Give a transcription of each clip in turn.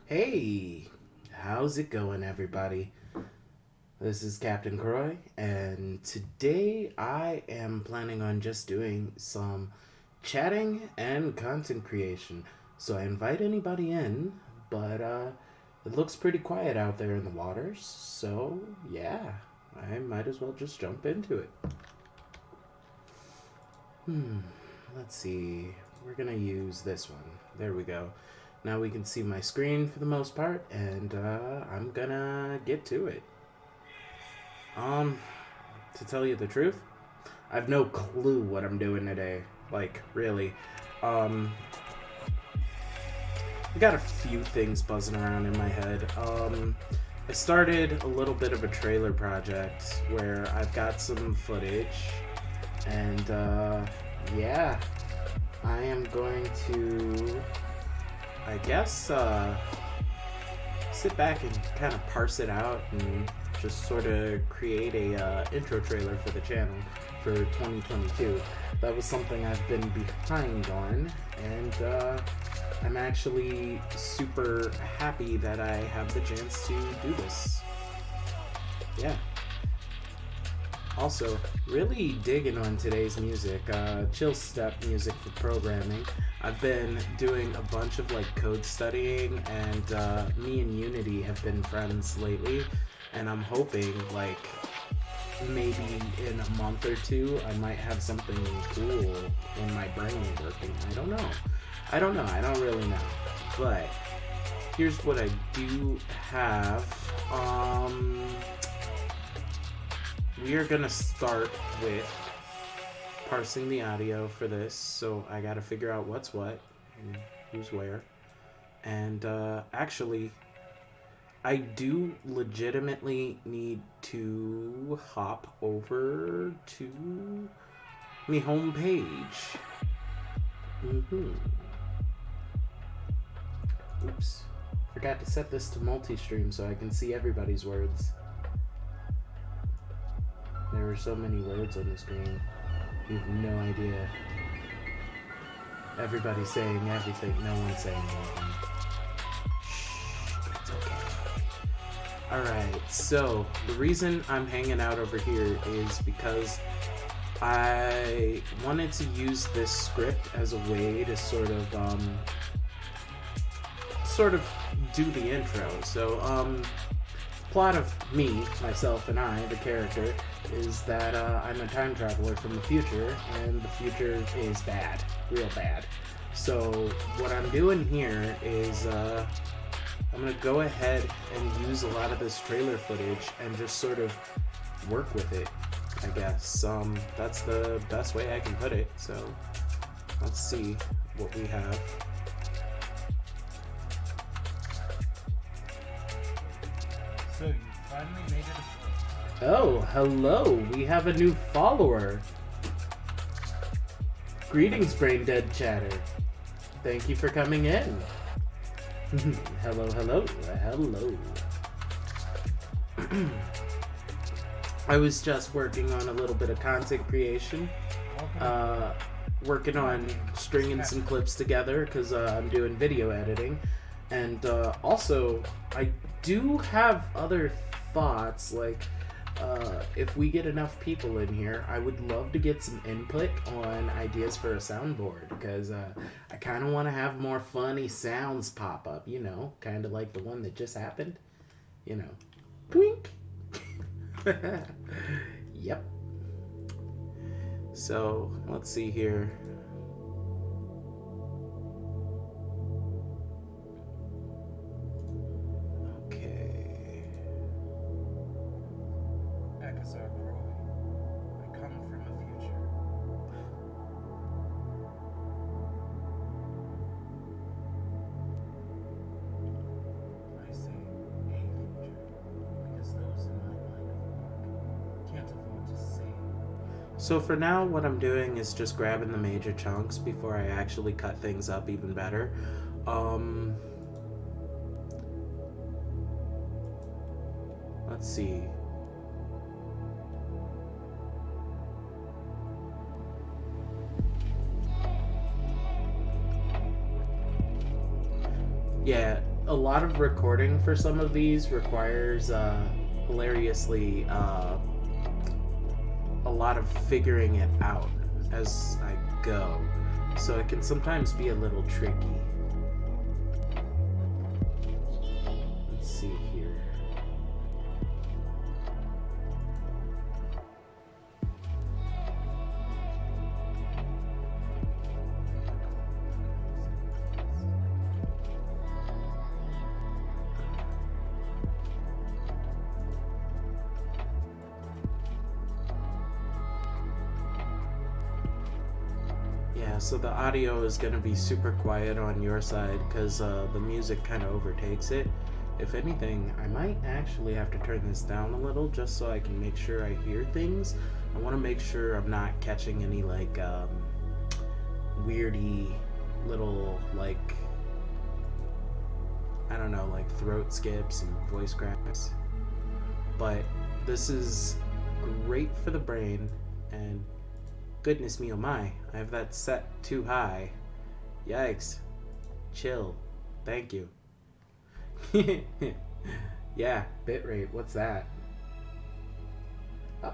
Hey, how's it going, everybody? This is Captain Croy, and today I am planning on just doing some chatting and content creation. So I invite anybody in, but it looks pretty quiet out there in the waters, so yeah, I might as well just jump into it. Let's see. We're gonna use this one. There we go. Now we can see my screen for the most part, and I'm gonna get to it. To tell you the truth, I have no clue what I'm doing today. Like, really. I got a few things buzzing around in my head. I started a little bit of a trailer project where I've got some footage, and yeah, I am going to, I guess, sit back and kind of parse it out and just sort of create a intro trailer for the channel for 2022. That was something I've been behind on, and I'm actually super happy that I have the chance to do this. Yeah. Also, really digging on today's music, chill step music for programming. I've been doing a bunch of like code studying, and me and Unity have been friends lately, and I'm hoping like maybe in a month or two I might have something cool in my brain working. I don't know. I don't really know. But here's what I do have. We are gonna start with parsing the audio for this, so I gotta figure out what's what and who's where. And actually, I do legitimately need to hop over to my homepage. Oops. Forgot to set this to multi-stream so I can see everybody's words. There are so many words on the screen. You have no idea. Everybody's saying everything. No one's saying anything. Shh, it's okay. Alright, so the reason I'm hanging out over here is because I wanted to use this script as a way to sort of do the intro. So, plot of me, myself, and I, the character, is that I'm a time traveler from the future, and the future is bad, real bad. So what I'm doing here is I'm gonna go ahead and use a lot of this trailer footage and just sort of work with it, I guess. That's the best way I can put it. So let's see what we have. So you finally made it ashore. Oh, hello. We have a new follower. Greetings, Brain Dead Chatter. Thank you for coming in. Hello, hello, hello. I was just working on a little bit of content creation. Working on stringing some clips together because I'm doing video editing. And also, I do have other thoughts, like if we get enough people in here, I would love to get some input on ideas for a soundboard, because I kind of want to have more funny sounds pop up, you know, kind of like the one that just happened, you know. Twink! Yep. So, let's see here. Okay. Akazar Croy, I come from the future. I say a future, because those in my line of work can't afford to say. So for now, what I'm doing is just grabbing the major chunks before I actually cut things up even better. Let's see. Yeah, a lot of recording for some of these requires hilariously a lot of figuring it out as I go, so it can sometimes be a little tricky. Let's see here. Yeah, so the audio is going to be super quiet on your side because the music kind of overtakes it. If anything, I might actually have to turn this down a little just so I can make sure I hear things. I want to make sure I'm not catching any like weirdy little like, I don't know, like throat skips and voice cracks. But this is great for the brain, and goodness me, oh my, I have that set too high. Yikes. Chill. Thank you. Yeah, bitrate, what's that?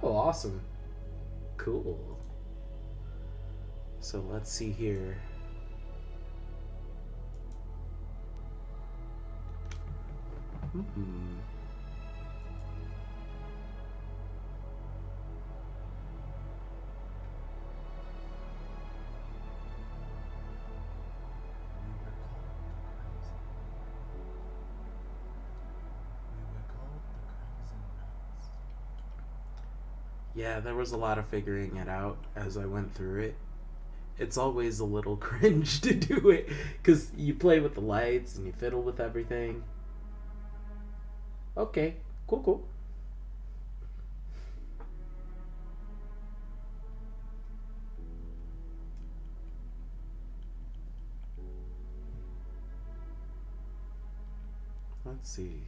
Oh, awesome. Cool. So let's see here. Yeah, there was a lot of figuring it out as I went through it. It's always a little cringe to do it because you play with the lights and you fiddle with everything. Okay, cool, cool. Let's see.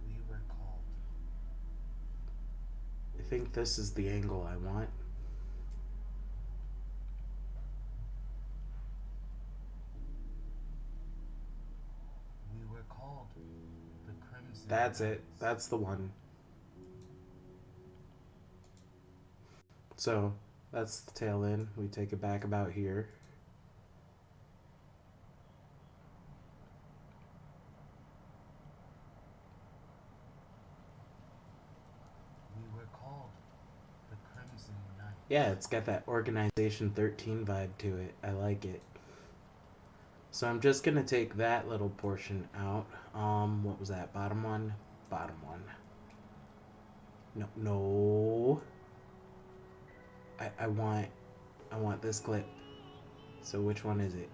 We were called. I think this is the angle I want. We were called the Crimson. That's it. That's the one. So, that's the tail end. We take it back about here. We were called the Crimson Knight. Yeah, it's got that Organization 13 vibe to it. I like it. So I'm just gonna take that little portion out. What was that? Bottom one? Bottom one. No, no. I want this clip. So which one is it?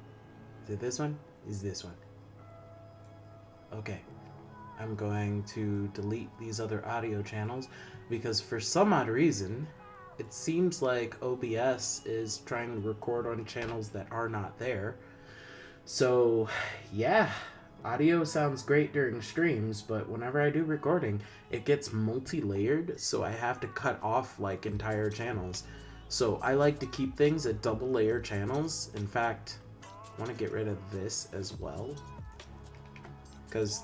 Is it this one? Is this one? Okay, I'm going to delete these other audio channels because for some odd reason, it seems like OBS is trying to record on channels that are not there. So, yeah, audio sounds great during streams, but whenever I do recording, it gets multi-layered, so I have to cut off like entire channels. So I like to keep things at double layer channels. In fact, I want to get rid of this as well, because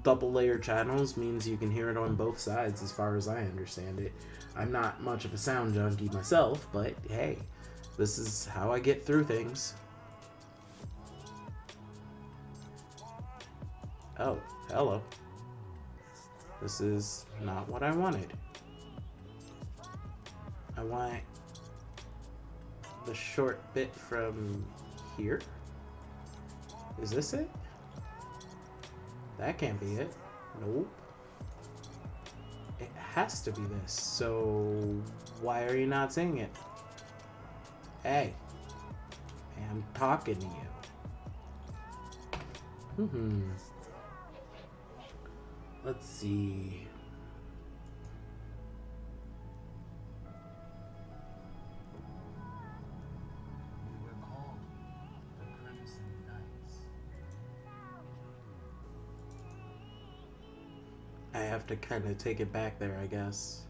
double layer channels means you can hear it on both sides as far as I understand it. I'm not much of a sound junkie myself, but hey, this is how I get through things. Oh, hello. This is not what I wanted. I want the short bit from here. Is this it? That can't be it. Nope. It has to be this. So why are you not saying it? Hey, I'm talking to you. Let's see. We were called the Crimson Knights. I have to kind of take it back there, I guess.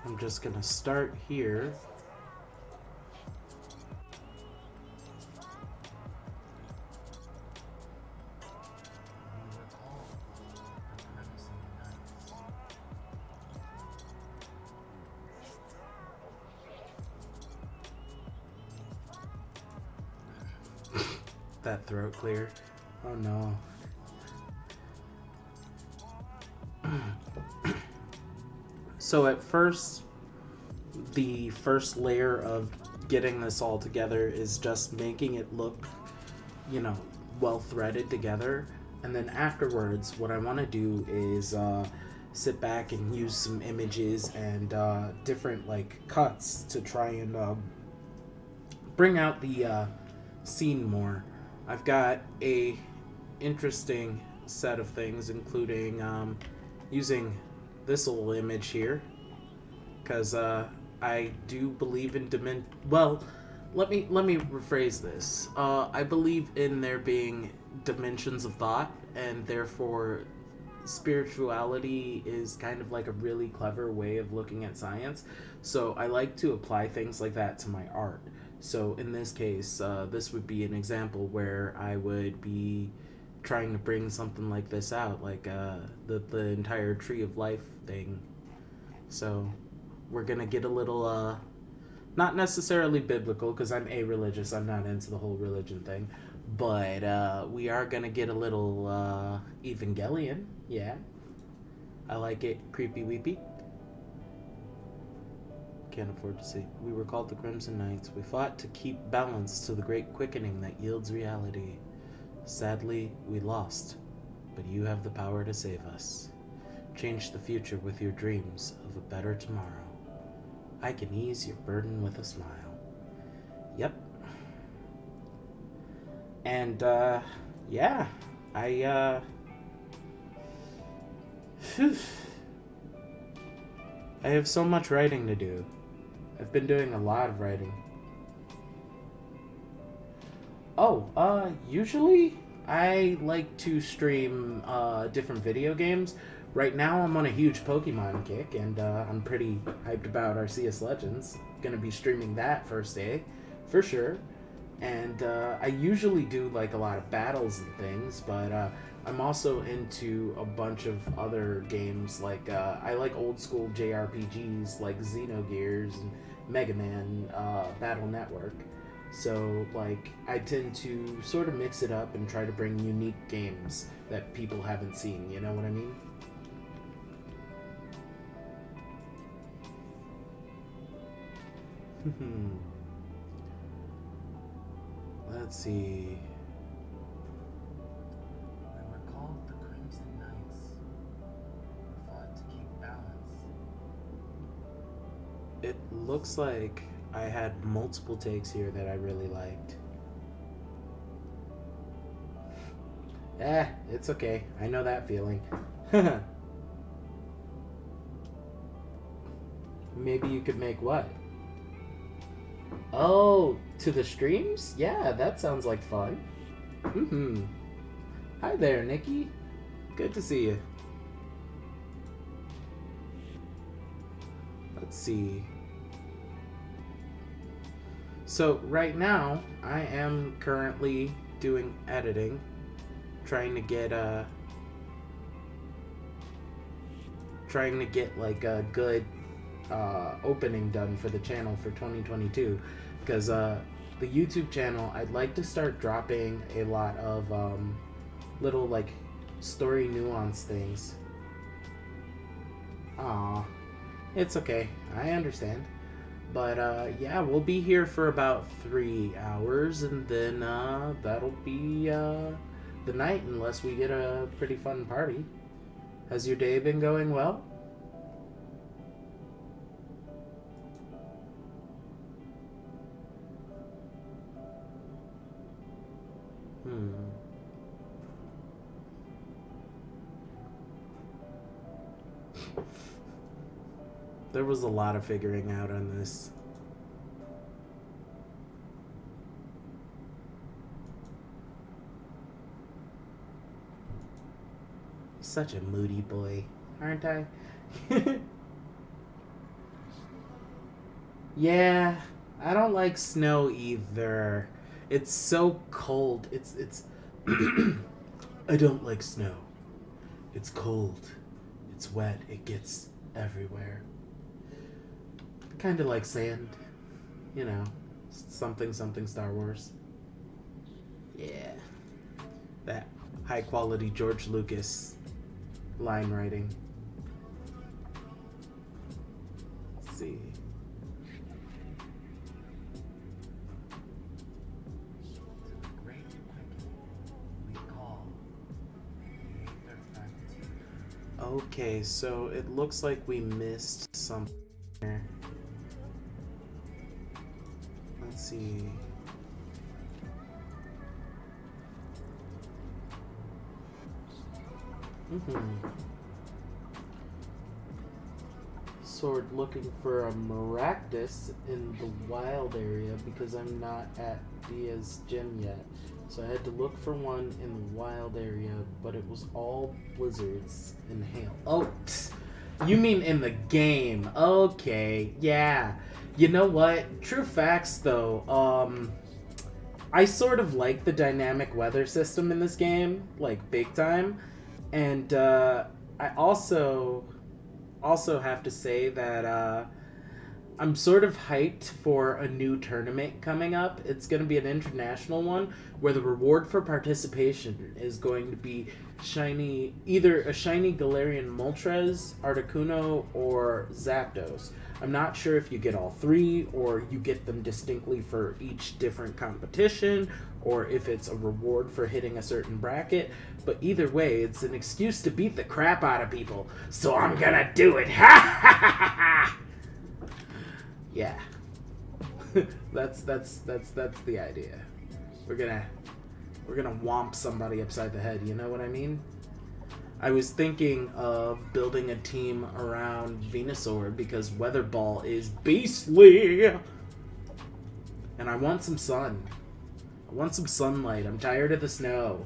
I'm just gonna start here. We were called the Crimson Knights. That throat clear. Oh no. So at first, the first layer of getting this all together is just making it look, well threaded together. And then afterwards, what I want to do is sit back and use some images and different like cuts to try and bring out the scene more. I've got a interesting set of things, including using this little image here, because I do believe in well, let me rephrase this. I believe in there being dimensions of thought, and therefore spirituality is kind of like a really clever way of looking at science. So I like to apply things like that to my art. So in this case, this would be an example where I would be trying to bring something like this out, like the entire Tree of Life thing. So we're gonna get a little not necessarily biblical, because I'm a-religious, I'm not into the whole religion thing, but we are gonna get a little Evangelion. Yeah, I like it. Creepy weepy. Can't afford to see. We were called the Crimson Knights. We fought to keep balance to the great quickening that yields reality. Sadly, we lost, but you have the power to save us. Change the future with your dreams of a better tomorrow. I can ease your burden with a smile. Yep. And, yeah, I have so much writing to do. I've been doing a lot of writing. Oh, usually I like to stream different video games. Right now I'm on a huge Pokemon kick, and I'm pretty hyped about Arceus Legends. Gonna be streaming that first day, for sure. And I usually do like a lot of battles and things, but I'm also into a bunch of other games. Like I like old school JRPGs like Xenogears and Mega Man Battle Network. So like I tend to sort of mix it up and try to bring unique games that people haven't seen. You know what I mean? Let's see. We were called the Crimson Knights. We fought to keep balance. It looks like I had multiple takes here that I really liked. It's okay. I know that feeling. Maybe you could make what? Oh, to the streams? Yeah, that sounds like fun. Mm-hmm. Hi there, Nikki. Good to see you. Let's see. So right now, I am currently doing editing, trying to get like a good opening done for the channel for 2022, because the YouTube channel, I'd like to start dropping a lot of little like story nuance things. Aw, it's okay, I understand. But yeah, we'll be here for about 3 hours, and then that'll be the night, unless we get a pretty fun party. Has your day been going well? There was a lot of figuring out on this. Such a moody boy, aren't I? Yeah, I don't like snow either. It's so cold. It's I don't like snow. It's cold. It's wet. It gets everywhere. Kind of like sand. You know, something Star Wars. Yeah. That high quality George Lucas line writing. Let's see. Okay, so it looks like we missed something there. Let's see. Sword looking for a Maractus in the wild area because I'm not at Dia's gym yet. So I had to look for one in the wild area, but it was all blizzards and hail. Oh, you mean in the game. Okay, yeah. You know what? True facts, though. I sort of like the dynamic weather system in this game, like, big time. And, I also have to say that, I'm sort of hyped for a new tournament coming up. It's going to be an international one where the reward for participation is going to be either a shiny Galarian Moltres, Articuno, or Zapdos. I'm not sure if you get all three or you get them distinctly for each different competition or if it's a reward for hitting a certain bracket. But either way, it's an excuse to beat the crap out of people. So I'm gonna do it. Ha ha ha ha! Yeah. that's the idea. We're gonna whomp somebody upside the head, you know what I mean? I was thinking of building a team around Venusaur because Weather Ball is beastly! And I want some sun. I want some sunlight. I'm tired of the snow.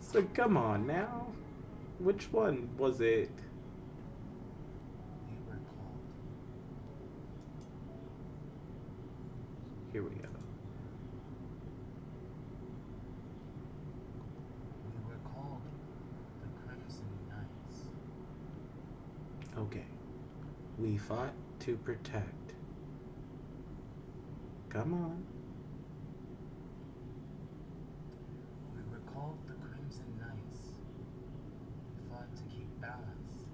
So come on now. Which one was it? Here we go. We were called the Crimson Knights. Okay. We fought to protect. Come on. We were called the Crimson Knights. We fought to keep balance.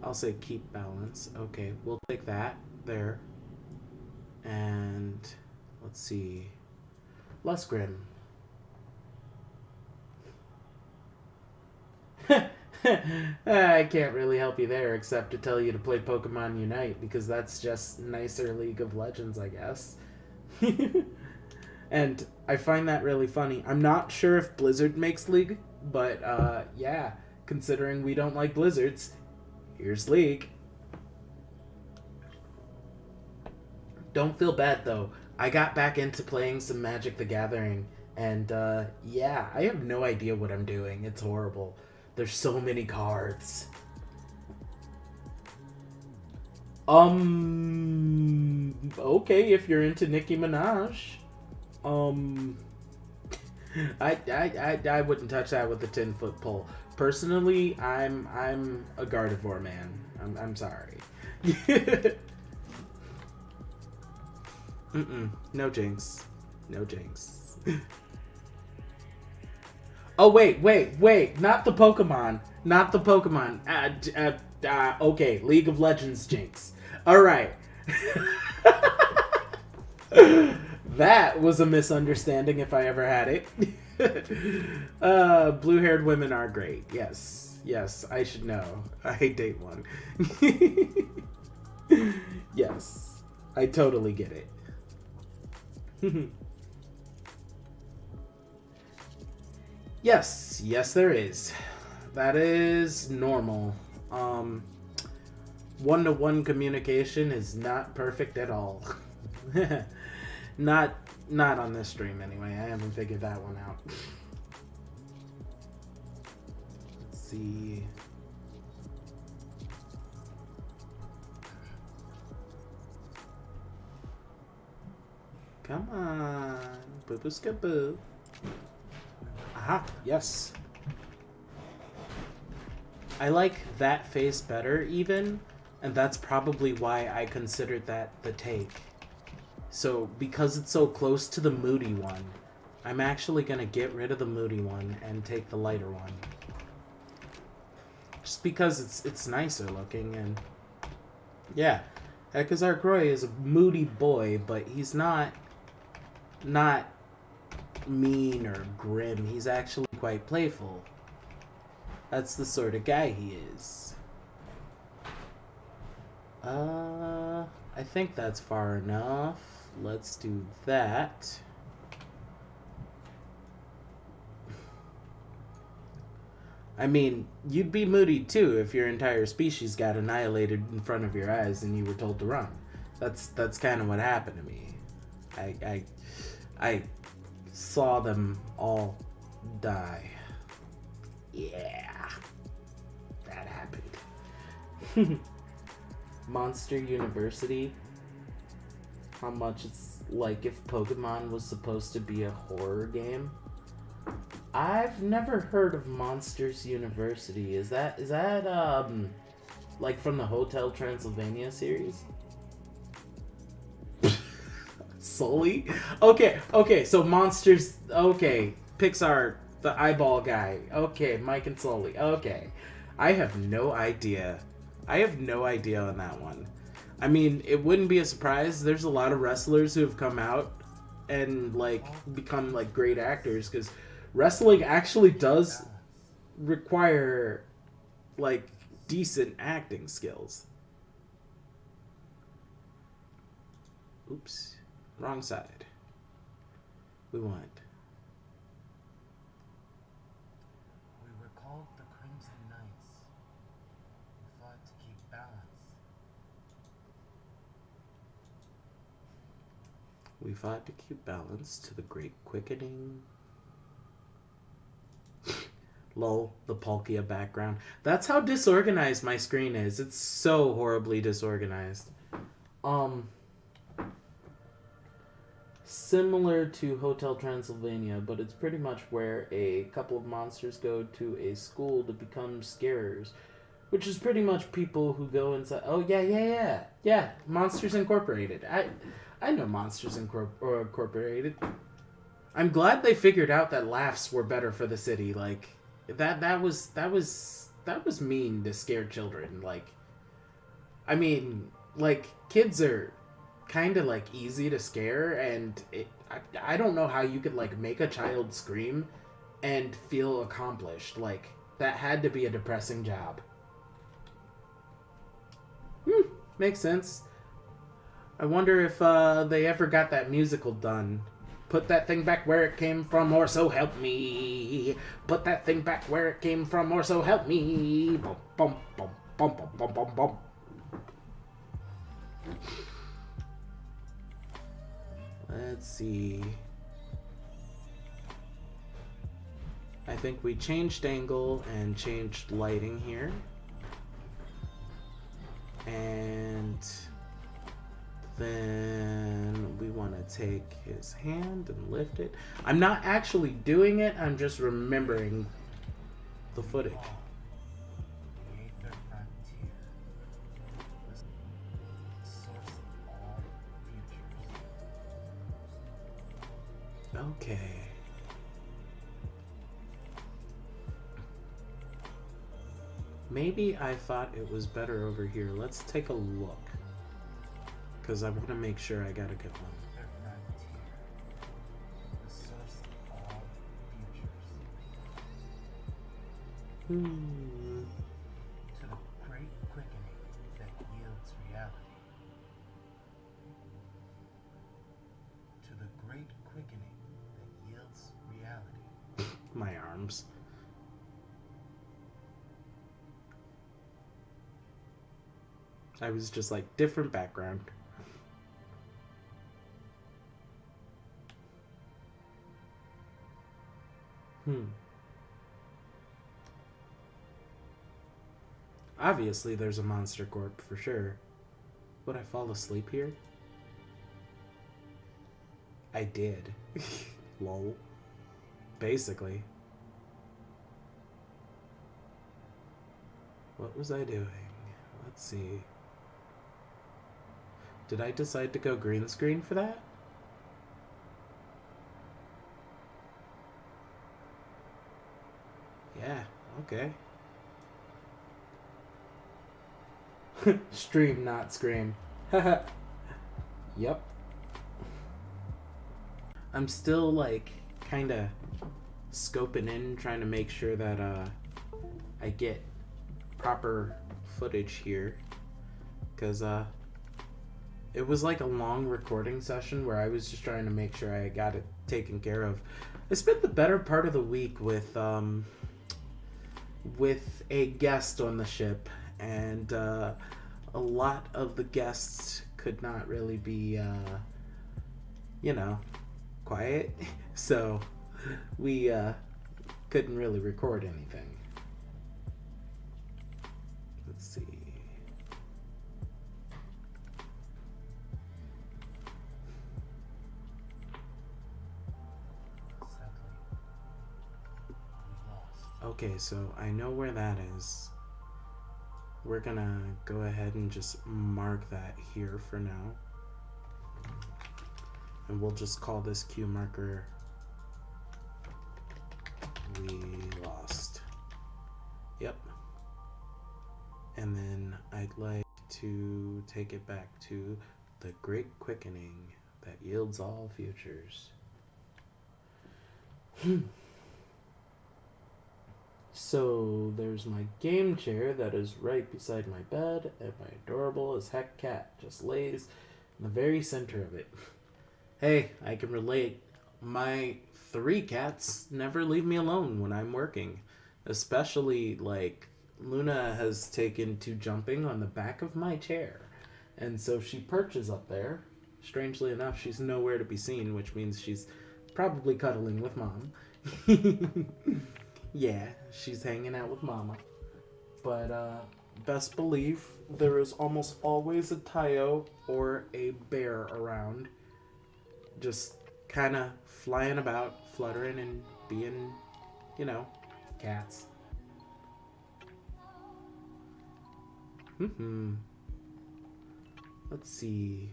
I'll say keep balance. Okay, we'll take that there. And let's see. Less grim. I can't really help you there except to tell you to play Pokemon Unite because that's just nicer League of Legends, I guess. And I find that really funny. I'm not sure if Blizzard makes League, but yeah, considering we don't like Blizzards, here's League. Don't feel bad though. I got back into playing some Magic the Gathering, and yeah, I have no idea what I'm doing. It's horrible. There's so many cards. Okay, if you're into Nicki Minaj. I wouldn't touch that with a 10-foot pole. Personally, I'm a Gardevoir man. I'm sorry. No jinx. No jinx. Oh, wait. Not the Pokemon. Not the Pokemon. Okay, League of Legends jinx. Alright. That was a misunderstanding if I ever had it. Blue-haired women are great. Yes, I should know. I date one. Yes, I totally get it. Yes, there is. That is normal. One-to-one communication is not perfect at all. Not on this stream anyway. I haven't figured that one out. Let's see. Come on. Boo-boo-ska-boo. Aha, yes. I like that face better even, and that's probably why I considered that the take. So, because it's so close to the moody one, I'm actually gonna get rid of the moody one and take the lighter one. Just because it's nicer looking, and yeah, Ekazar Groy is a moody boy, but he's not mean or grim. He's actually quite playful. That's the sort of guy he is. I think that's far enough. Let's do that. I mean, you'd be moody too if your entire species got annihilated in front of your eyes and you were told to run. That's kind of what happened to me. I saw them all die. Yeah, that happened. Monster University. How much it's like if Pokemon was supposed to be a horror game. I've never heard of Monsters University. Is that like from the Hotel Transylvania series? Sully? Okay, so Monsters, okay. Pixar, the eyeball guy. Okay, Mike and Sully. Okay. I have no idea. On that one. I mean, it wouldn't be a surprise. There's a lot of wrestlers who have come out and like become like great actors because wrestling actually does require like decent acting skills. Oops, wrong side. We want. We were called the Crimson Knights. We fought to keep balance. We fought to keep balance to the great quickening. Lol, the Palkia background. That's how disorganized my screen is. It's so horribly disorganized. Similar to Hotel Transylvania, but it's pretty much where a couple of monsters go to a school to become scarers. Which is pretty much people who go inside. Oh, yeah. Monsters Incorporated. I know Monsters Incorporated. I'm glad they figured out that laughs were better for the city. Like that was mean to scare children. Like, I mean, like kids are kind of like easy to scare, and I don't know how you could like make a child scream and feel accomplished. Like that had to be a depressing job. Makes sense. I wonder if they ever got that musical done. Put that thing back where it came from, or so help me. Put that thing back where it came from, or so help me. Bum, bum, bum, bum, bum, bum, bum, bum. Let's see. I think we changed angle and changed lighting here. And then we want to take his hand and lift it. I'm not actually doing it, I'm just remembering the footage. The Aether Frontier. The source of all futures. Okay. Maybe I thought it was better over here. Let's take a look. Because I want to make sure I got a good one. Aether Frontier. The source of all futures. To the great quickening that yields reality. To the great quickening that yields reality. My arms. I was just like, different background. Obviously, there's a Monster Corp for sure. Would I fall asleep here? I did. Lol. Basically. What was I doing? Let's see. Did I decide to go green screen for that? Yeah, okay. Stream, not scream. Yep. I'm still like kind of scoping in, trying to make sure that I get proper footage here, because it was like a long recording session where I was just trying to make sure I got it taken care of. I spent the better part of the week with a guest on the ship, and a lot of the guests could not really be quiet, so we couldn't really record anything. Let's see. Okay, so I know where that is. We're gonna go ahead and just mark that here for now. And we'll just call this Q marker "We lost." Yep. And then I'd like to take it back to the great quickening that yields all futures. So there's my game chair that is right beside my bed, and my adorable as heck cat just lays in the very center of it. Hey, I can relate. My 3 cats never leave me alone when I'm working. Especially, like, Luna has taken to jumping on the back of my chair. And so she perches up there. Strangely enough, she's nowhere to be seen, which means she's probably cuddling with Mom. Yeah, she's hanging out with Mama. But, best believe there is almost always a Tayo or a bear around. Just kind of flying about, fluttering and being, cats. Let's see.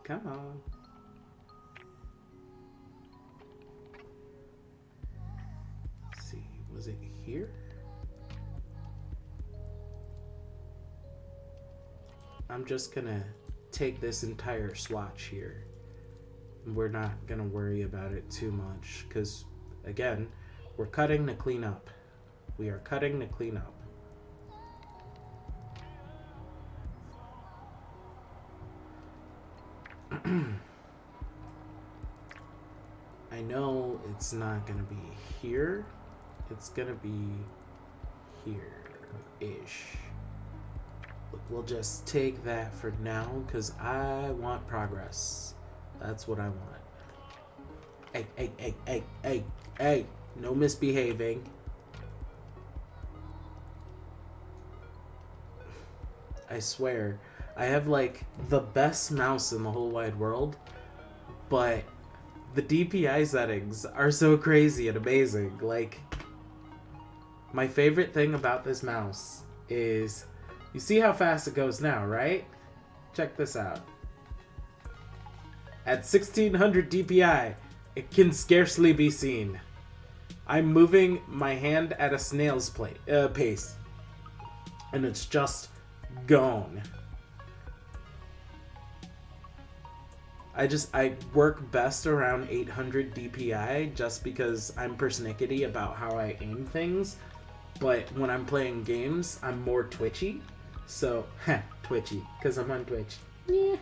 Come on. Let's see, was it here? I'm just gonna take this entire swatch here. We're not gonna worry about it too much because, again, we're cutting to clean up. We are cutting to clean up. I know it's not gonna be here. It's gonna be here-ish. Look, we'll just take that for now because I want progress. That's what I want. Hey. No misbehaving. I swear, I have like the best mouse in the whole wide world, but the DPI settings are so crazy and amazing. Like, my favorite thing about this mouse is, you see how fast it goes now, right? Check this out. At 1600 DPI, it can scarcely be seen. I'm moving my hand at a snail's pace, and it's just gone. I work best around 800 DPI just because I'm persnickety about how I aim things, but when I'm playing games, I'm more twitchy. So, twitchy, because I'm on Twitch. Yeah.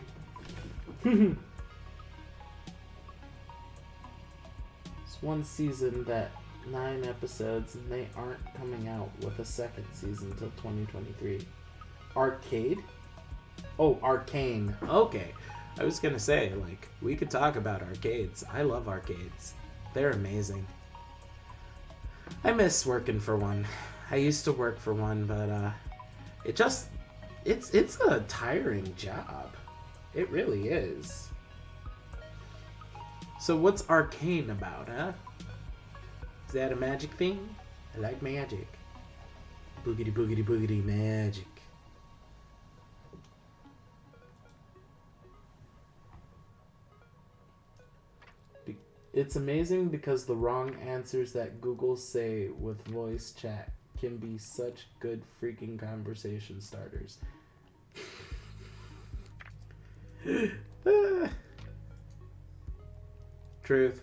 It's one season that 9 episodes, and they aren't coming out with a second season till 2023. Arcade? Oh, Arcane. Okay. I was gonna say, like, we could talk about arcades. I love arcades. They're amazing. I miss working for one. I used to work for one, but it's a tiring job. It really is. So what's Arcane about, huh? Is that a magic thing? I like magic. Boogity boogity boogity magic. It's amazing because the wrong answers that Google say with voice chat can be such good freaking conversation starters. Truth.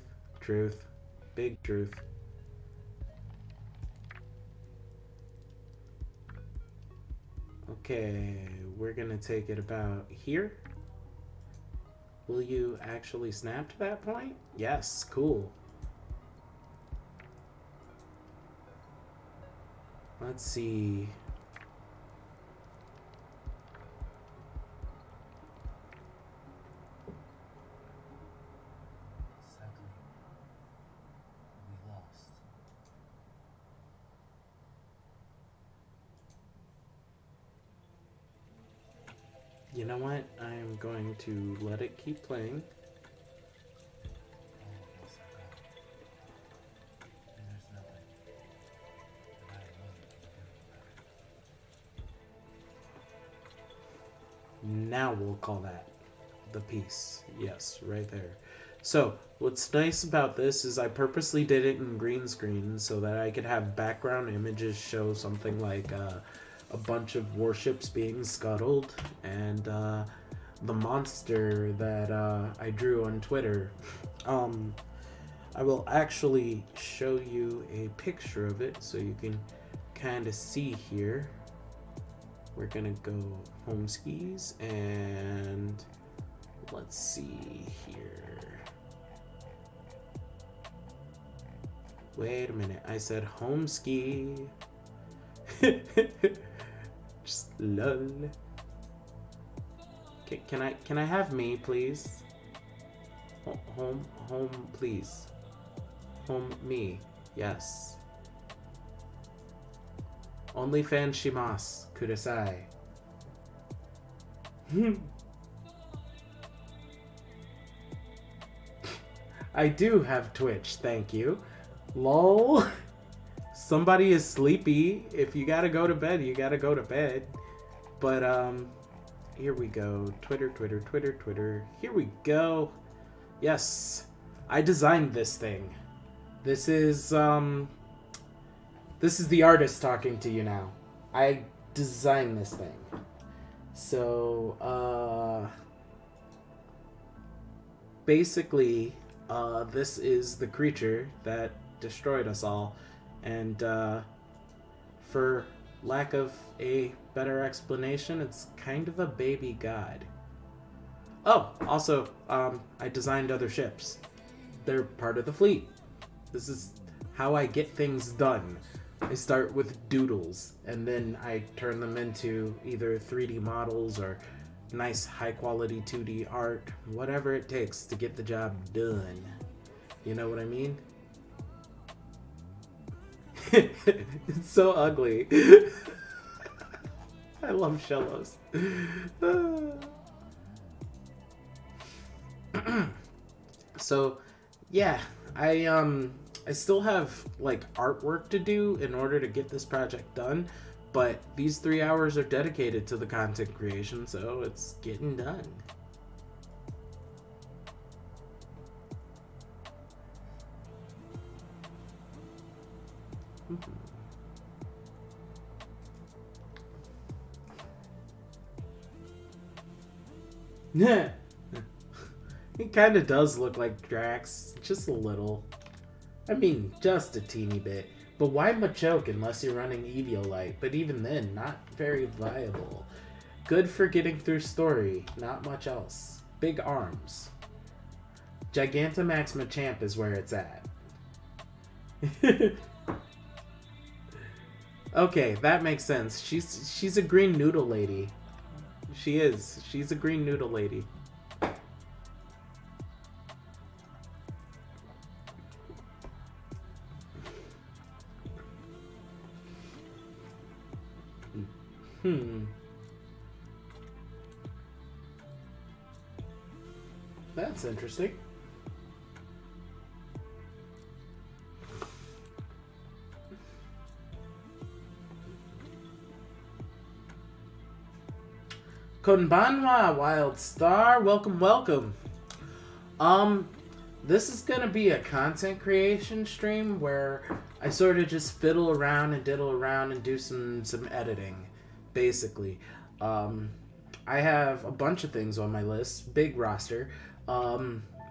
Big truth. Okay, we're gonna take it about here. Will you actually snap to that point? Yes, cool. Let's see. Sadly, we lost. You know what? I am going to let it keep playing. All of us are gone. And there's nothing that I alone can do about it. Now we'll call that the piece. Yes, right there. So, what's nice about this is I purposely did it in green screen so that I could have background images show something like a bunch of warships being scuttled and the monster that I drew on Twitter. I will actually show you a picture of it so you can kind of see here. We're gonna go home skis and let's see here. Wait a minute, I said home ski. Just lol. Can I have me, please? Home, please. Home me, yes. OnlyFans shimasu kudasai. I do have Twitch, thank you. Lol. Somebody is sleepy. If you gotta go to bed, you gotta go to bed. But Here we go. Twitter, Twitter, Twitter, Twitter. Here we go. Yes. I designed this thing. This is the artist talking to you now. I designed this thing. So, basically, this is the creature that destroyed us all. And, for lack of a better explanation, it's kind of a baby god. Oh, also, I designed other ships. They're part of the fleet. This is how I get things done. I start with doodles, and then I turn them into either 3D models or nice high-quality 2D art, whatever it takes to get the job done. You know what I mean? It's so ugly. I love Shellos. So, yeah, I still have like artwork to do in order to get this project done, but these 3 hours are dedicated to the content creation, so it's getting done. It kind of does look like Drax, just a little. I mean, just a teeny bit. But why Machoke unless you're running Eviolite? But even then, not very viable. Good for getting through story, not much else. Big arms. Gigantamax Machamp is where it's at. Okay, that makes sense. She's a green noodle lady. She is. She's a green noodle lady. That's interesting. Konbanwa, Wild Star. Welcome, welcome. This is gonna be a content creation stream where I sort of just fiddle around and diddle around and do some editing, basically. I have a bunch of things on my list, big roster.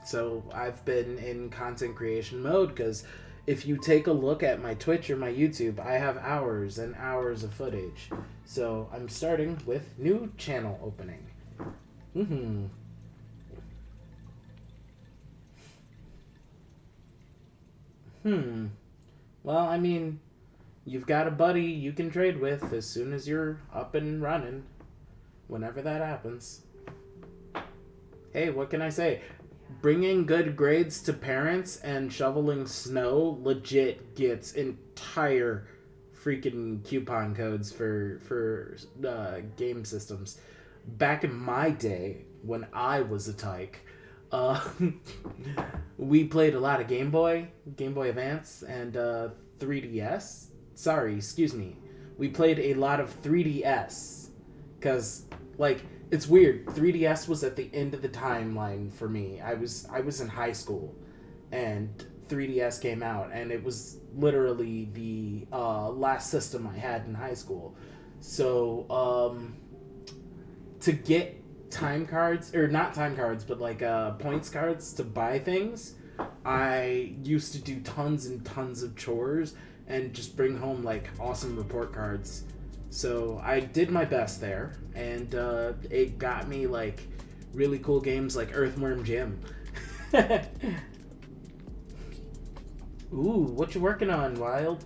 So I've been in content creation mode because if you take a look at my Twitch or my YouTube, I have hours and hours of footage. So I'm starting with new channel opening. Well, I mean, you've got a buddy you can trade with as soon as you're up and running. Whenever that happens. Hey, what can I say? Bringing good grades to parents and shoveling snow legit gets entire freaking coupon codes for game systems. Back in my day, when I was a tyke, we played a lot of Game Boy Advance, and 3DS. Sorry, excuse me. We played a lot of 3DS. Because, like, it's weird. 3DS was at the end of the timeline for me. I was in high school, and 3DS came out, and it was literally the last system I had in high school. So, to get time cards, or not time cards, but like points cards to buy things, I used to do tons and tons of chores and just bring home like awesome report cards. So I did my best there, and it got me like really cool games like Earthworm Jim. Ooh, what you working on, Wild?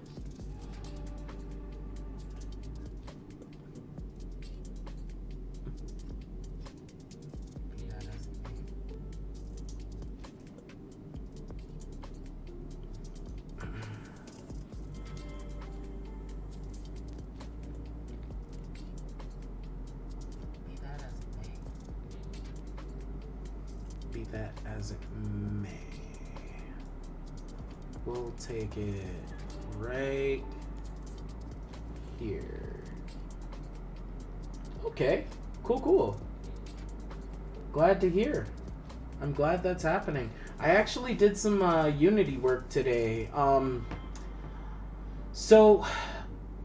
Be that as it may. We'll take it right here. Okay, cool. Glad to hear. I'm glad that's happening. I actually did some Unity work today. So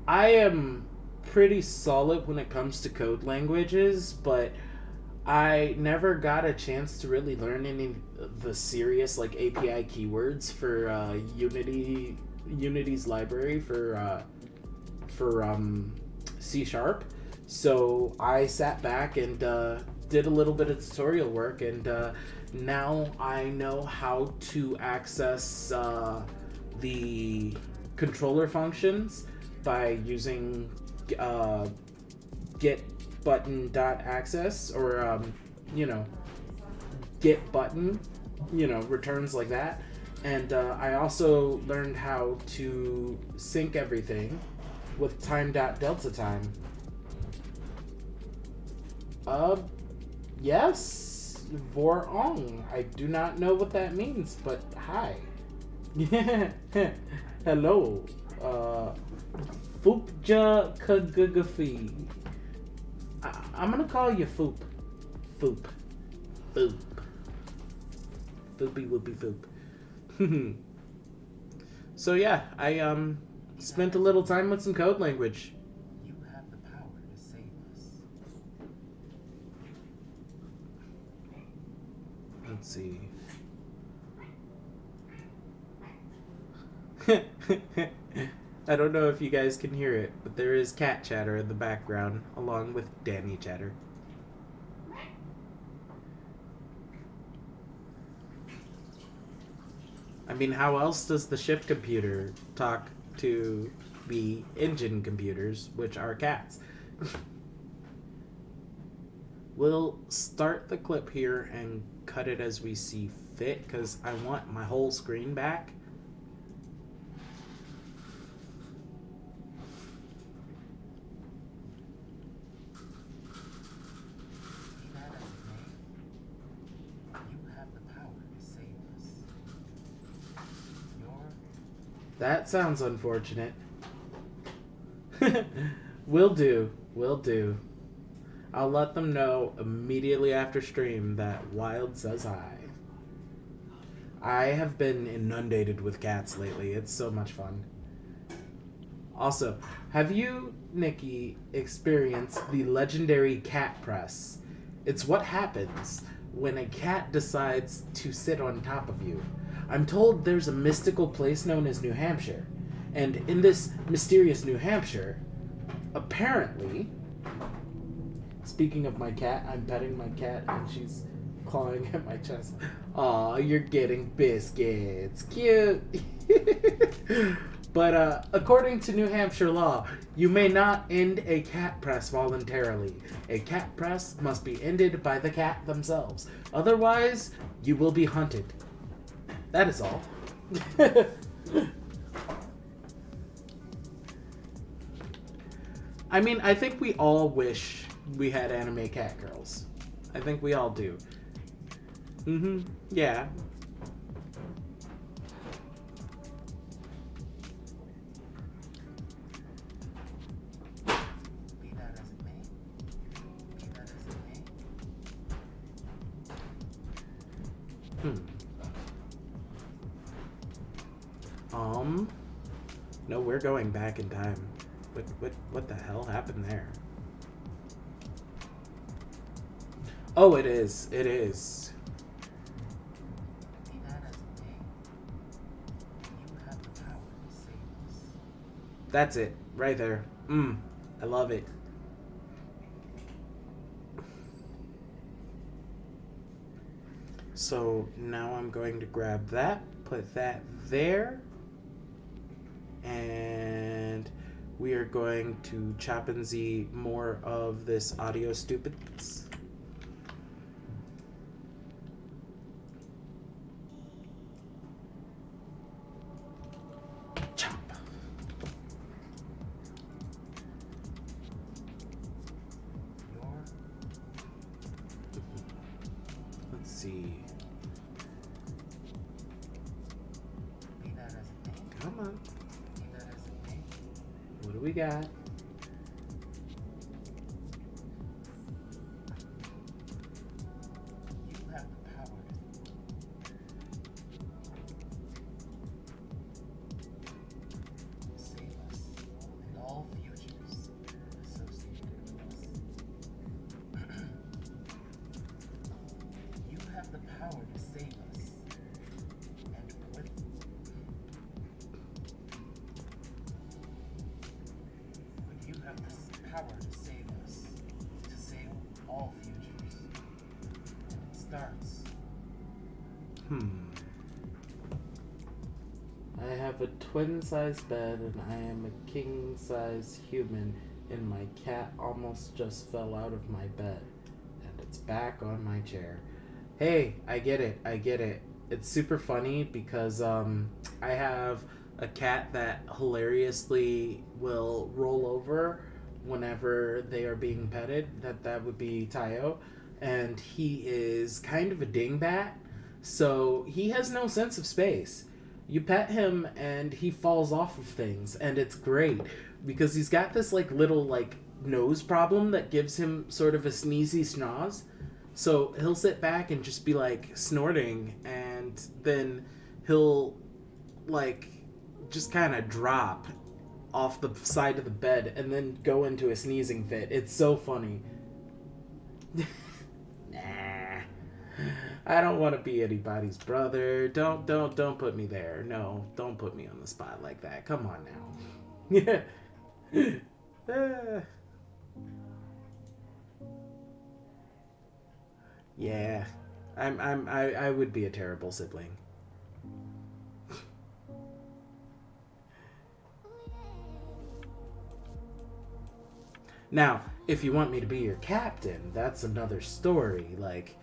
I am pretty solid when it comes to code languages, but I never got a chance to really learn any of the serious like API keywords for Unity's library for C Sharp. So I sat back and did a little bit of tutorial work, and now I know how to access the controller functions by using get button dot access, or get button, returns like that. And I also learned how to sync everything with time.delta time. Yes, Vorong. I do not know what that means, but hi. Hello. Foopja Kagagafi. I'm gonna call you Foop. Foop. Foop. Foopy whoopy foop. So yeah, I spent a little time with some code language. You have the power to save us. Let's see. I don't know if you guys can hear it, but there is cat chatter in the background, along with Danny chatter. I mean, how else does the ship computer talk to the engine computers, which are cats? We'll start the clip here and cut it as we see fit, because I want my whole screen back. That sounds unfortunate. Will do. Will do. I'll let them know immediately after stream that Wild says hi. I have been inundated with cats lately. It's so much fun. Also, have you, Nikki, experienced the legendary cat press? It's what happens when a cat decides to sit on top of you. I'm told there's a mystical place known as New Hampshire. And in this mysterious New Hampshire, apparently, speaking of my cat, I'm petting my cat and she's clawing at my chest. Aw, you're getting biscuits. Cute. But according to New Hampshire law, you may not end a cat press voluntarily. A cat press must be ended by the cat themselves. Otherwise, you will be hunted. That is all. I mean, I think we all wish we had anime cat girls. I think we all do. Yeah. Be that as it may. Be that as it may. No, we're going back in time. What the hell happened there? Oh, it is. It is. Be that as it may. You have the power to save us. That's it. Right there. I love it. So now I'm going to grab that, put that there, and we are going to chop and Z more of this audio stupids. Chop. Let's see. Be that as it may. Come on. Be that as it may. What do we got? power to save us, to save all futures. And it starts. I have a twin-size bed and I am a king-size human, and my cat almost just fell out of my bed and it's back on my chair. Hey, I get it. It's super funny because I have a cat that hilariously will roll over whenever they are being petted. That would be Tayo, and he is kind of a dingbat, so he has no sense of space. You pet him and he falls off of things, and it's great because he's got this like little like nose problem that gives him sort of a sneezy schnoz. So he'll sit back and just be like snorting, and then he'll like just kind of drop off the side of the bed and then go into a sneezing fit. It's so funny. Nah. I don't want to be anybody's brother. Don't put me there. No, don't put me on the spot like that. Come on now. Yeah. I would be a terrible sibling. Now, if you want me to be your captain, that's another story. Like,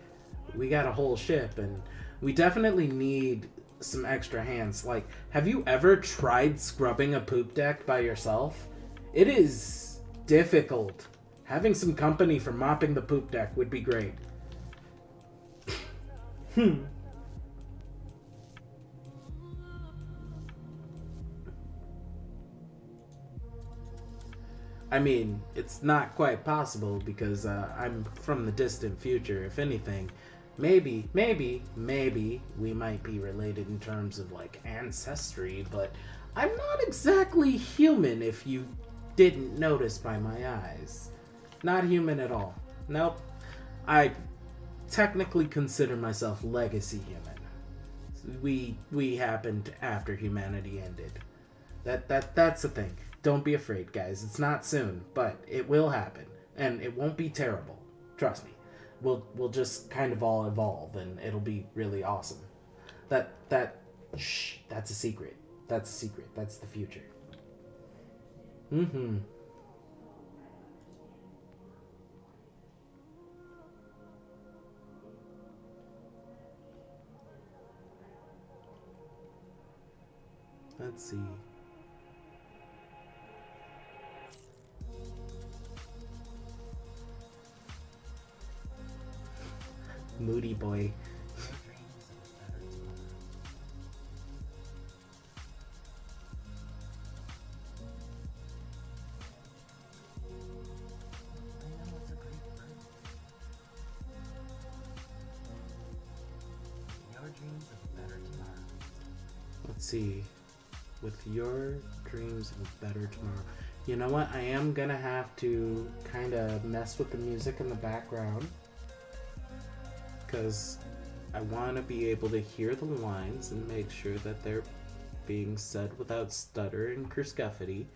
we got a whole ship, and we definitely need some extra hands. Like, have you ever tried scrubbing a poop deck by yourself? It is difficult. Having some company for mopping the poop deck would be great. I mean, it's not quite possible because I'm from the distant future. If anything, maybe we might be related in terms of like ancestry, but I'm not exactly human if you didn't notice by my eyes. Not human at all. Nope. I technically consider myself legacy human. We happened after humanity ended. That's the thing. Don't be afraid, guys. It's not soon, but it will happen, and it won't be terrible. Trust me. We'll just kind of all evolve, and it'll be really awesome. Shh, that's a secret. That's a secret. That's the future. Let's see. Moody boy. Let's see. With your dreams of a better tomorrow. You know what? I am gonna have to kind of mess with the music in the background, because I want to be able to hear the lines and make sure that they're being said without stutter and kerscuffity,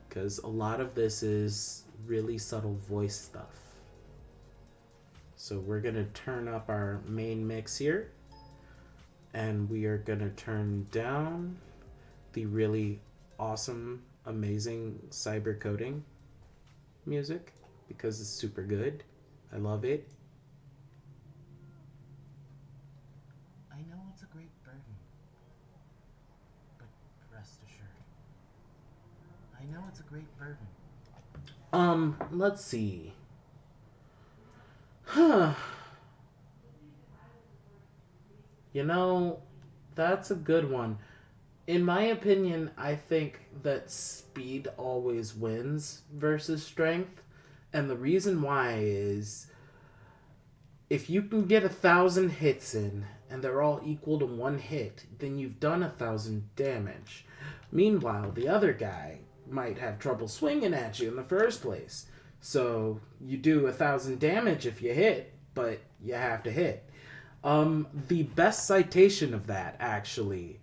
because a lot of this is really subtle voice stuff. So we're going to turn up our main mix here, and we are going to turn down the really awesome, amazing cyber coding music because it's super good. I love it. I know it's a great burden, but rest assured, I know it's a great burden. Let's see. You know, that's a good one. In my opinion, I think that speed always wins versus strength. And the reason why is if you can get 1,000 hits in and they're all equal to 1 hit, then you've done 1,000 damage. Meanwhile, the other guy might have trouble swinging at you in the first place. So you do 1,000 damage if you hit, but you have to hit. The best citation of that, actually,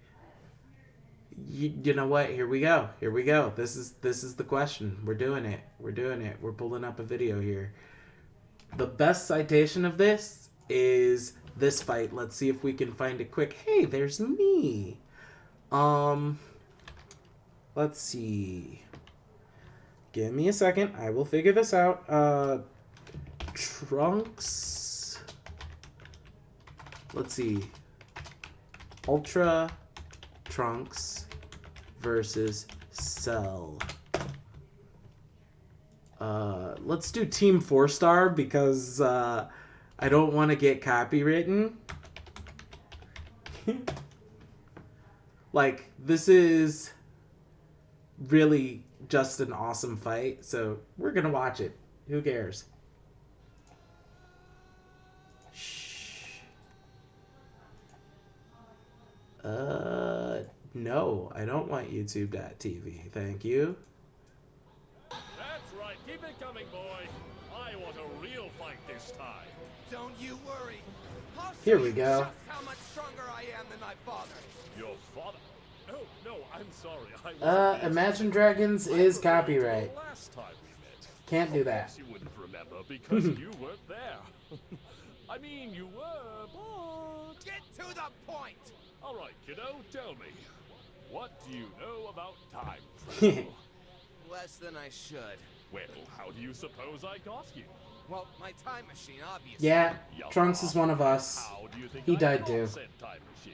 You know what? Here we go. Here we go. This is the question. We're doing it. We're doing it. We're pulling up a video here. The best citation of this is this fight. Let's see if we can find it quick. Hey, there's me. Let's see. Give me a second. I will figure this out. Trunks. Let's see. Ultra Trunks versus Cell. Let's do Team 4-Star because I don't want to get copywritten. Like, this is really just an awesome fight, so we're gonna watch it. Who cares? Shh. No, I don't want YouTube.tv. Thank you. That's right. Keep it coming, boy. I want a real fight this time. Don't you worry. I'll Here show we you go. just how much stronger I am than my father. Your father? No, I'm sorry. I Imagine Dragons is copyright. Last time we met. Can't do Of that. course you wouldn't remember because you weren't there. I mean, you were, but... Get to the point. All right, kiddo, tell me. What do you know about time travel? Less than I should. Well, how do you suppose I got you? Well, my time machine, obviously. Yeah, Trunks is one of us. How do you think He I died got too. said time machine?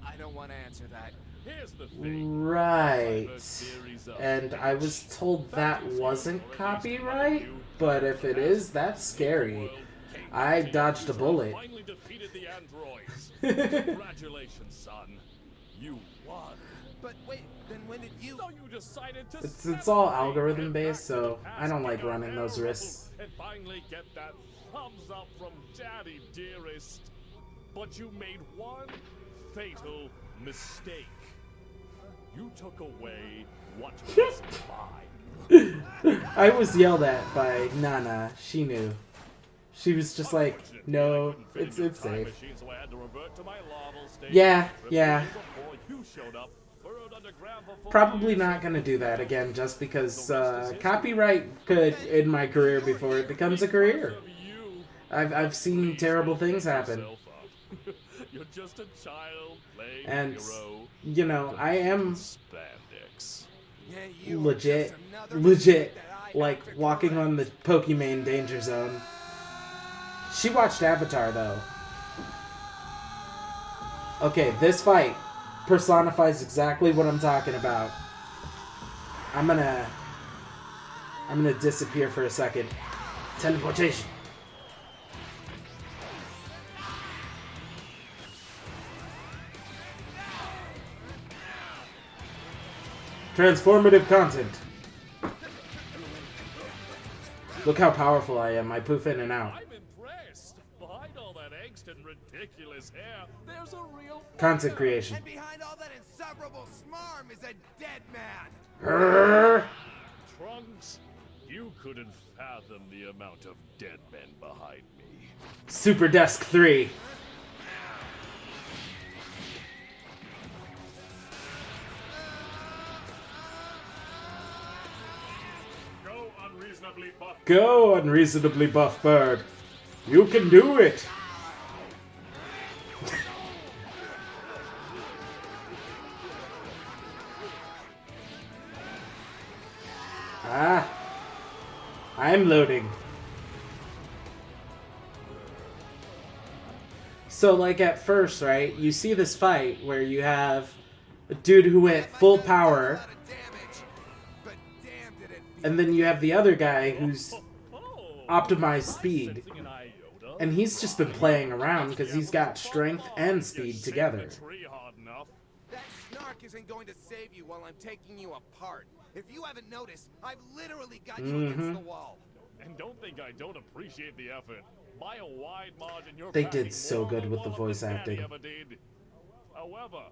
I don't want to answer that. Here's the thing. Right. Series of And I was told that wasn't copyright, but if it is, that's scary. I dodged a bullet. Finally defeated the androids. Congratulations, son. You won. But wait, then when did you... So you decided to It's all separate, algorithm get based, back to so the I don't past, like get your running those hair risks. ruffled, and finally get that thumbs up from Daddy, dearest. But you made one fatal mistake. You took away what was mine. I was yelled at by Nana. She knew. She was just like, no, it's safe. Yeah. Probably not gonna do that again just because copyright could end my career before it becomes a career. I've seen terrible things happen. You're just a child playing And, hero. you know, I am Spandex. Yeah, you were legit, just another legit, mistake that I like have to walking correct. on the Pokemon danger zone. She watched Avatar though. Okay, this fight personifies exactly what I'm talking about. I'm gonna disappear for a second. Teleportation. Transformative content. Look how powerful I am. I poof in and out. I'm impressed. Behind all that angst and ridiculous hair, there's a real Content creation. And behind all that insufferable smarm is a dead man. Grrr. Trunks. You couldn't fathom the amount of dead men behind me. Super Desk 3. Go unreasonably buff. Go, unreasonably buff bird. You can do it. I'm loading. So, like, at first, right, you see this fight where you have a dude who went full power, But damn did it feel and then you have the other guy who's Oh, optimized speed. sensing an iota. And he's just been playing around because he's got strength and speed together. Tree hard enough. That snark isn't going to save you while I'm taking you apart. If you haven't noticed, I've literally got you against the wall. And don't think I don't appreciate the effort. By a wide margin, you're They packing did so more good on with the Wallop voice than Daddy acting. ever did. However,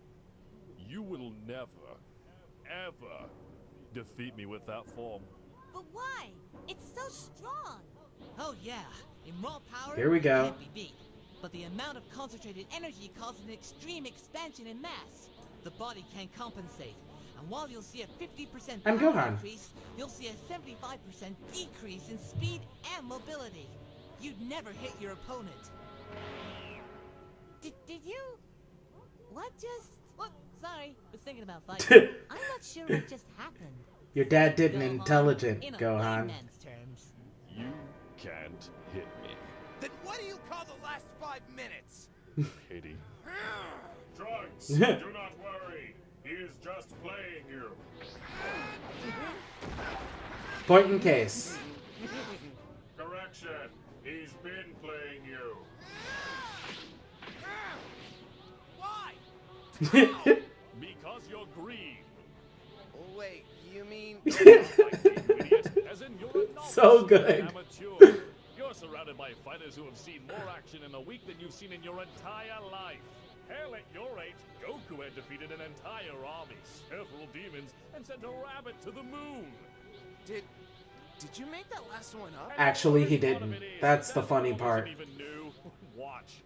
you will never, ever defeat me with that form. But why? It's so strong. Oh yeah, in raw power, Here we go. it can't be beat. But the amount of concentrated energy causes an extreme expansion in mass. the body can't compensate. And while you'll see a 50% I'm power Gohan. increase, you'll see a 75% decrease in speed and mobility. You'd never hit your opponent. Did you? What just? What? Sorry, was thinking about fighting. I'm not sure what just happened. Your dad did an Gohan, intelligent in a Gohan. layman's terms. You can't hit me. Then what do you call the last 5 minutes? Pity. Trunks, do not worry. He is just playing you. Point in case. Correction. He's been playing you. Why? Because you're green. Wait, you mean... Like you idiot, as in you're a novice, So good. an amateur. You're surrounded by fighters who have seen more action in a week than you've seen in your entire life. Hell, at your age, Goku had defeated an entire army, several demons, and sent a rabbit to the moon. Did you make that last one up? Actually, he And the worst didn't. part of it is, That's the that funny wasn't part. even new. Watch.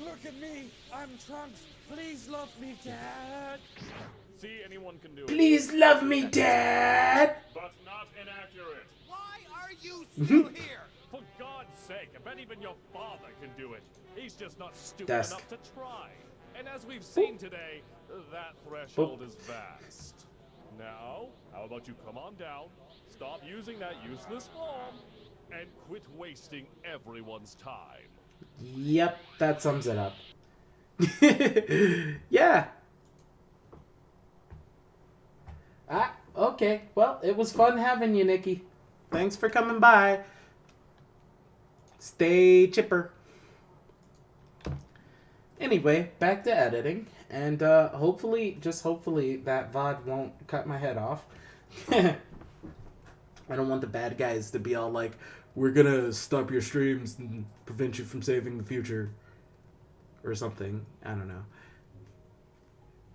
Look at me! I'm Trunks! Please love me, Dad! See, anyone can do it. Please love me, Dad! But not inaccurate. Why are you still here? For God's sake, I bet even your father can do it. He's just not stupid Desk. enough to try. And as we've seen today, that threshold is vast. Now, how about you come on down, stop using that useless form, and quit wasting everyone's time. Yep, that sums it up. Yeah. Ah, okay. Well, it was fun having you, Nikki. Thanks for coming by. Stay chipper. Anyway, back to editing. And hopefully, just hopefully, that VOD won't cut my head off. I don't want the bad guys to be all like, we're gonna stop your streams and prevent you from saving the future. Or something. I don't know.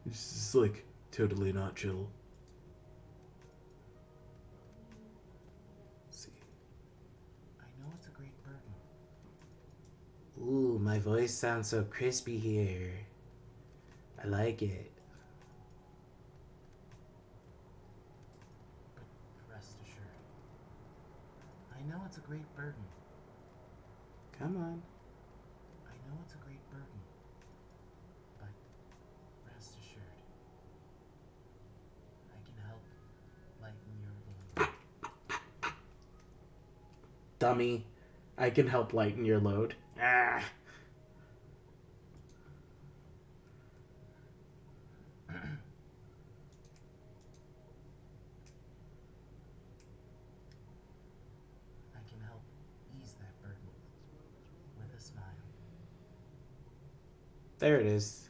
It's just like, totally not chill. Let's see. I know it's a great burden. Ooh, my voice sounds so crispy here. I like it. But rest assured, I know it's a great burden. Come on. I know it's a great burden. But rest assured, I can help lighten your load. Dummy. I can help lighten your load. Ah. I can help ease that burden with a smile. There it is.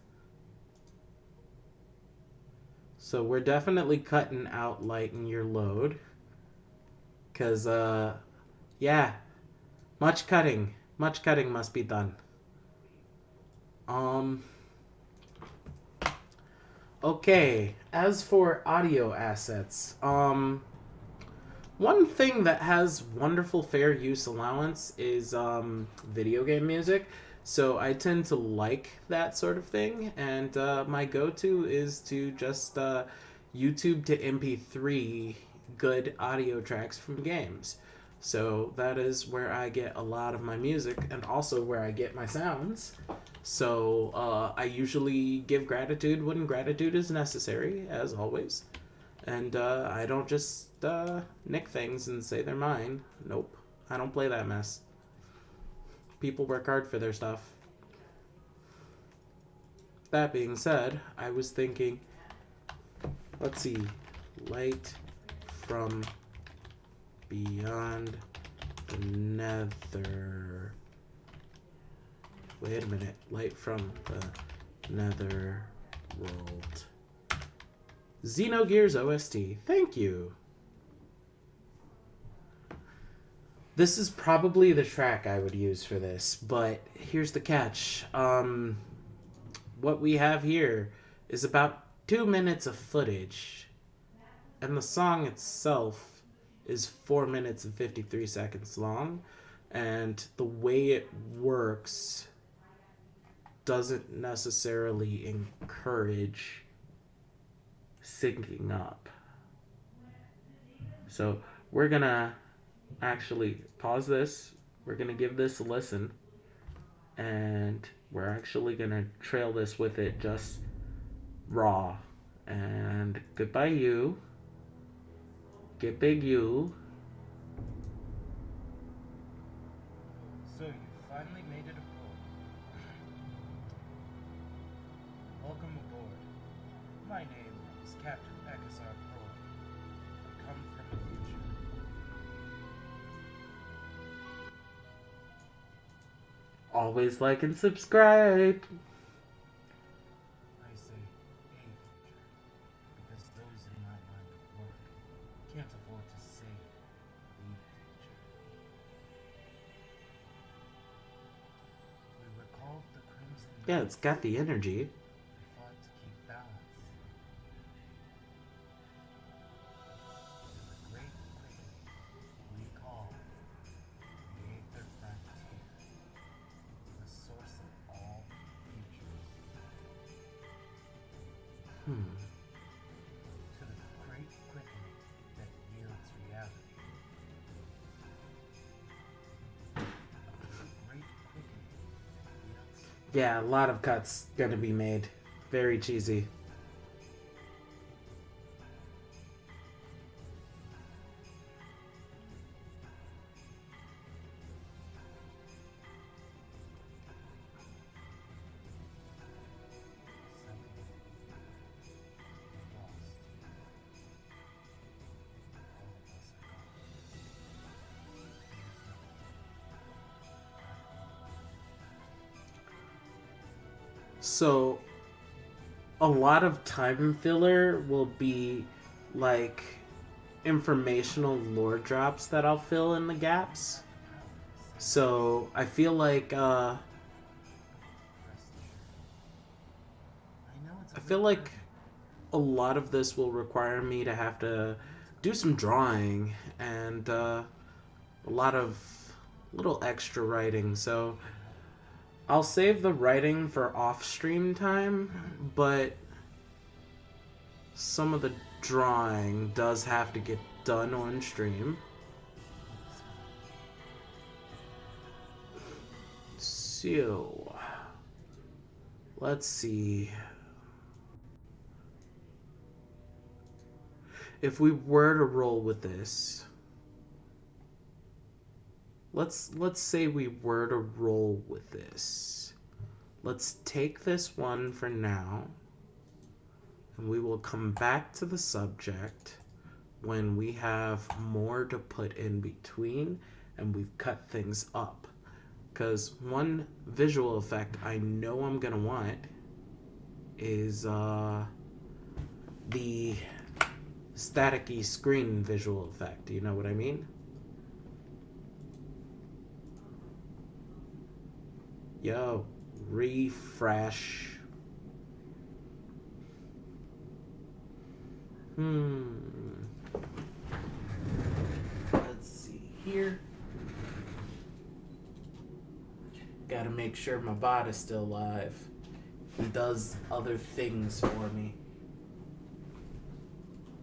So we're definitely cutting out lighten your load. Cause yeah. Much cutting must be done. Okay, as for audio assets, one thing that has wonderful fair use allowance is video game music. So I tend to like that sort of thing, and my go-to is to just YouTube to MP3 good audio tracks from games. So that is where I get a lot of my music, and also where I get my sounds. So I usually give gratitude when gratitude is necessary, as always. And I don't just nick things and say they're mine. Nope. I don't play that mess. People work hard for their stuff. That being said, I was thinking, let's see, light from beyond the nether. Wait a minute, light from the nether world. Xenogears OST, thank you. This is probably the track I would use for this, but here's the catch. What we have here is about 2 minutes of footage, and the song itself is 4 minutes and 53 seconds long, and the way it works doesn't necessarily encourage syncing up. So we're gonna actually pause this. We're gonna give this a listen, and we're actually gonna trail this with it just raw. And goodbye, you. Get big, you. So you finally made it aboard. Welcome aboard. My name is Captain Ekazar Proy. I come from the future. Always like and subscribe. I say, a future, because those in my line of work can't afford to say the future. We were called the Crimson Yeah, it's got the energy. We fought to keep balance. To the great quickening we call the Aether Frontier, the source of all futures. To the great quickening that yields reality. The great quickening yields. Yeah, a lot of cuts gonna be made. Very cheesy. So, a lot of time filler will be like informational lore drops that I'll fill in the gaps. So, I feel like I feel like a lot of this will require me to have to do some drawing and a lot of little extra writing. So I'll save the writing for off-stream time, but some of the drawing does have to get done on stream. So, let's see. If we were to roll with this, let's say we were to roll with this. Let's take this one for now, and we will come back to the subject when we have more to put in between and we've cut things up. Because one visual effect I know I'm gonna want is the staticky screen visual effect. Do you know what I mean? Yo, refresh. Let's see here. Gotta make sure my bot is still alive. He does other things for me.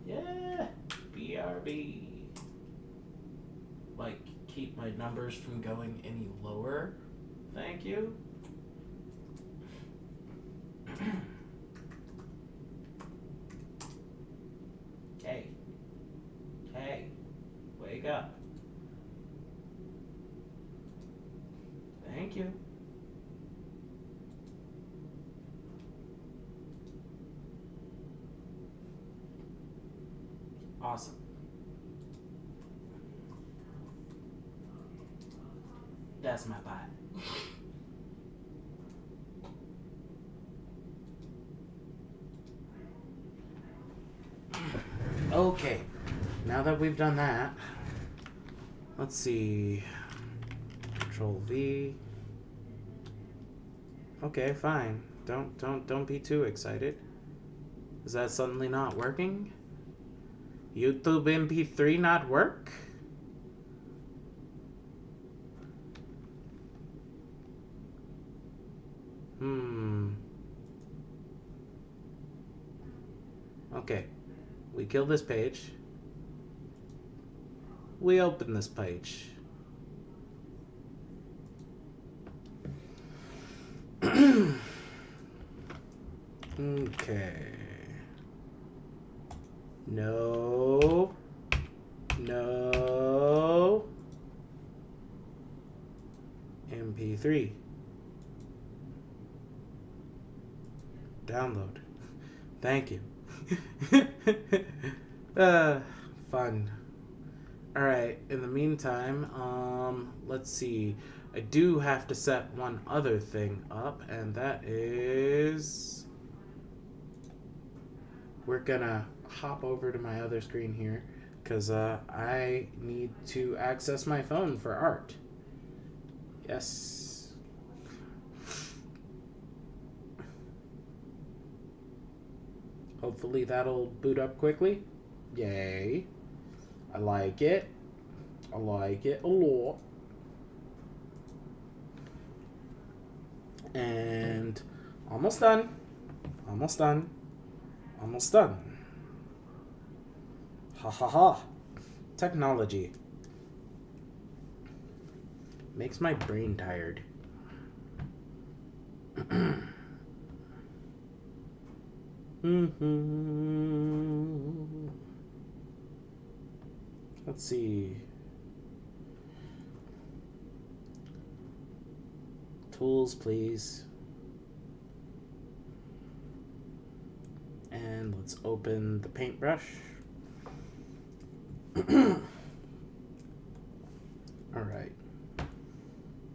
Yeah, BRB. Like, keep my numbers from going any lower. Thank you. Hey. Hey. Wake up. Thank you. Awesome. That's my bot. Okay, now that we've done that, let's see. Control V. Okay, fine. Don't be too excited. Is that suddenly not working? YouTube MP3 not work? Okay. We kill this page. We open this page. Okay. No. No. MP3. Download. Thank you. Fun. Alright, in the meantime, let's see. I do have to set one other thing up, and that is... We're gonna hop over to my other screen here, because I need to access my phone for art. Yes. Hopefully that'll boot up quickly. Yay. I like it. I like it a lot. And almost done. Almost done. Almost done. Ha ha ha. Technology. Makes my brain tired. Let's see. Tools, please. And let's open the paintbrush. Alright.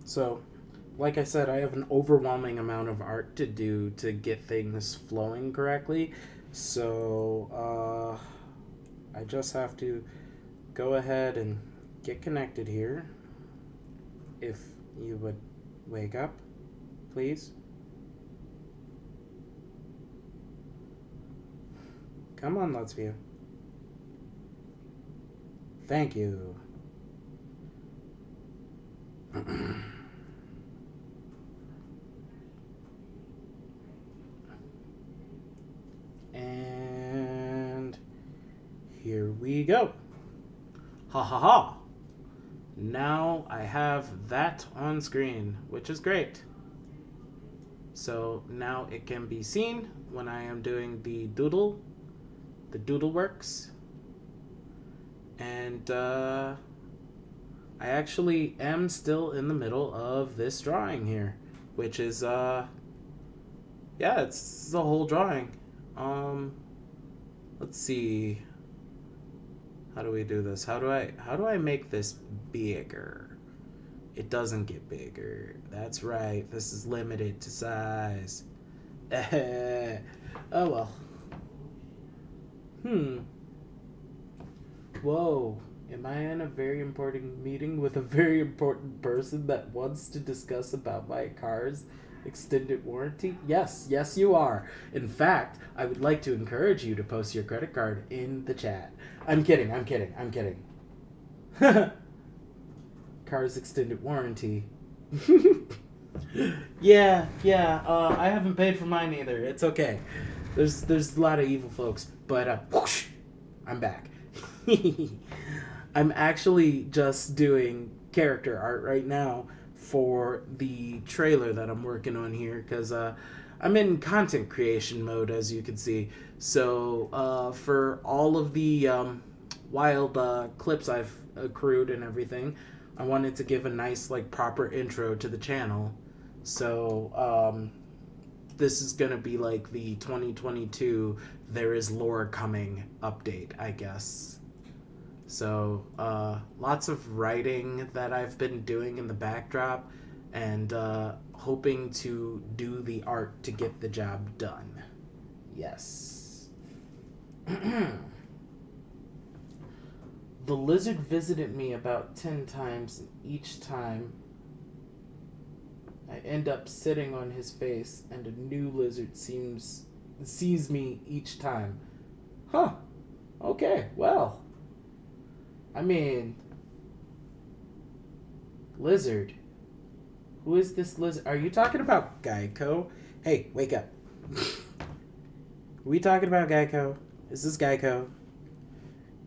So, like I said, I have an overwhelming amount of art to do to get things flowing correctly. So, I just have to go ahead and get connected here. If you would wake up, please. Come on, Let's View. Thank you. And here we go. Ha ha ha. Now I have that on screen, which is great. So now it can be seen when I am doing the doodle works. And I actually am still in the middle of this drawing here, which is yeah, it's the whole drawing. Let's see. How do we do this? How do I make this bigger? It doesn't get bigger. That's right. This is limited to size. Oh well. Whoa. Am I in a very important meeting with a very important person that wants to discuss about my car's extended warranty? Yes, you are. In fact, I would like to encourage you to post your credit card in the chat. I'm kidding. Car's extended warranty. Yeah, I haven't paid for mine either. It's okay. There's a lot of evil folks, but whoosh, I'm back. I'm actually just doing character art right now for the trailer that I'm working on here, because I'm in content creation mode, as you can see. So for all of the wild clips I've accrued and everything, I wanted to give a nice, like, proper intro to the channel. So this is gonna be like the 2022 There Is Lore Coming update, I guess. So lots of writing that I've been doing in the backdrop, and hoping to do the art to get the job done. Yes. The lizard visited me about 10 times, and each time I end up sitting on his face, and a new lizard sees me each time. Huh. Okay, well. I mean, lizard. Who is this lizard? Are you talking about Geico? Hey, wake up. We talking about Geico? Is this Geico?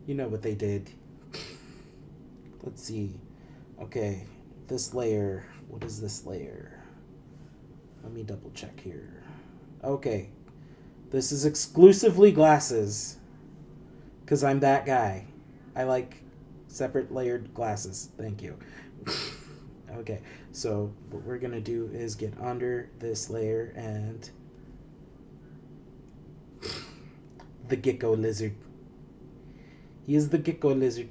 You know what they did. Let's see. Okay, this layer. What is this layer? Let me double check here. Okay. This is exclusively glasses. Because I'm that guy. I like separate layered glasses. Thank you. Okay, so what we're going to do is get under this layer and the gecko lizard. He is the gecko lizard.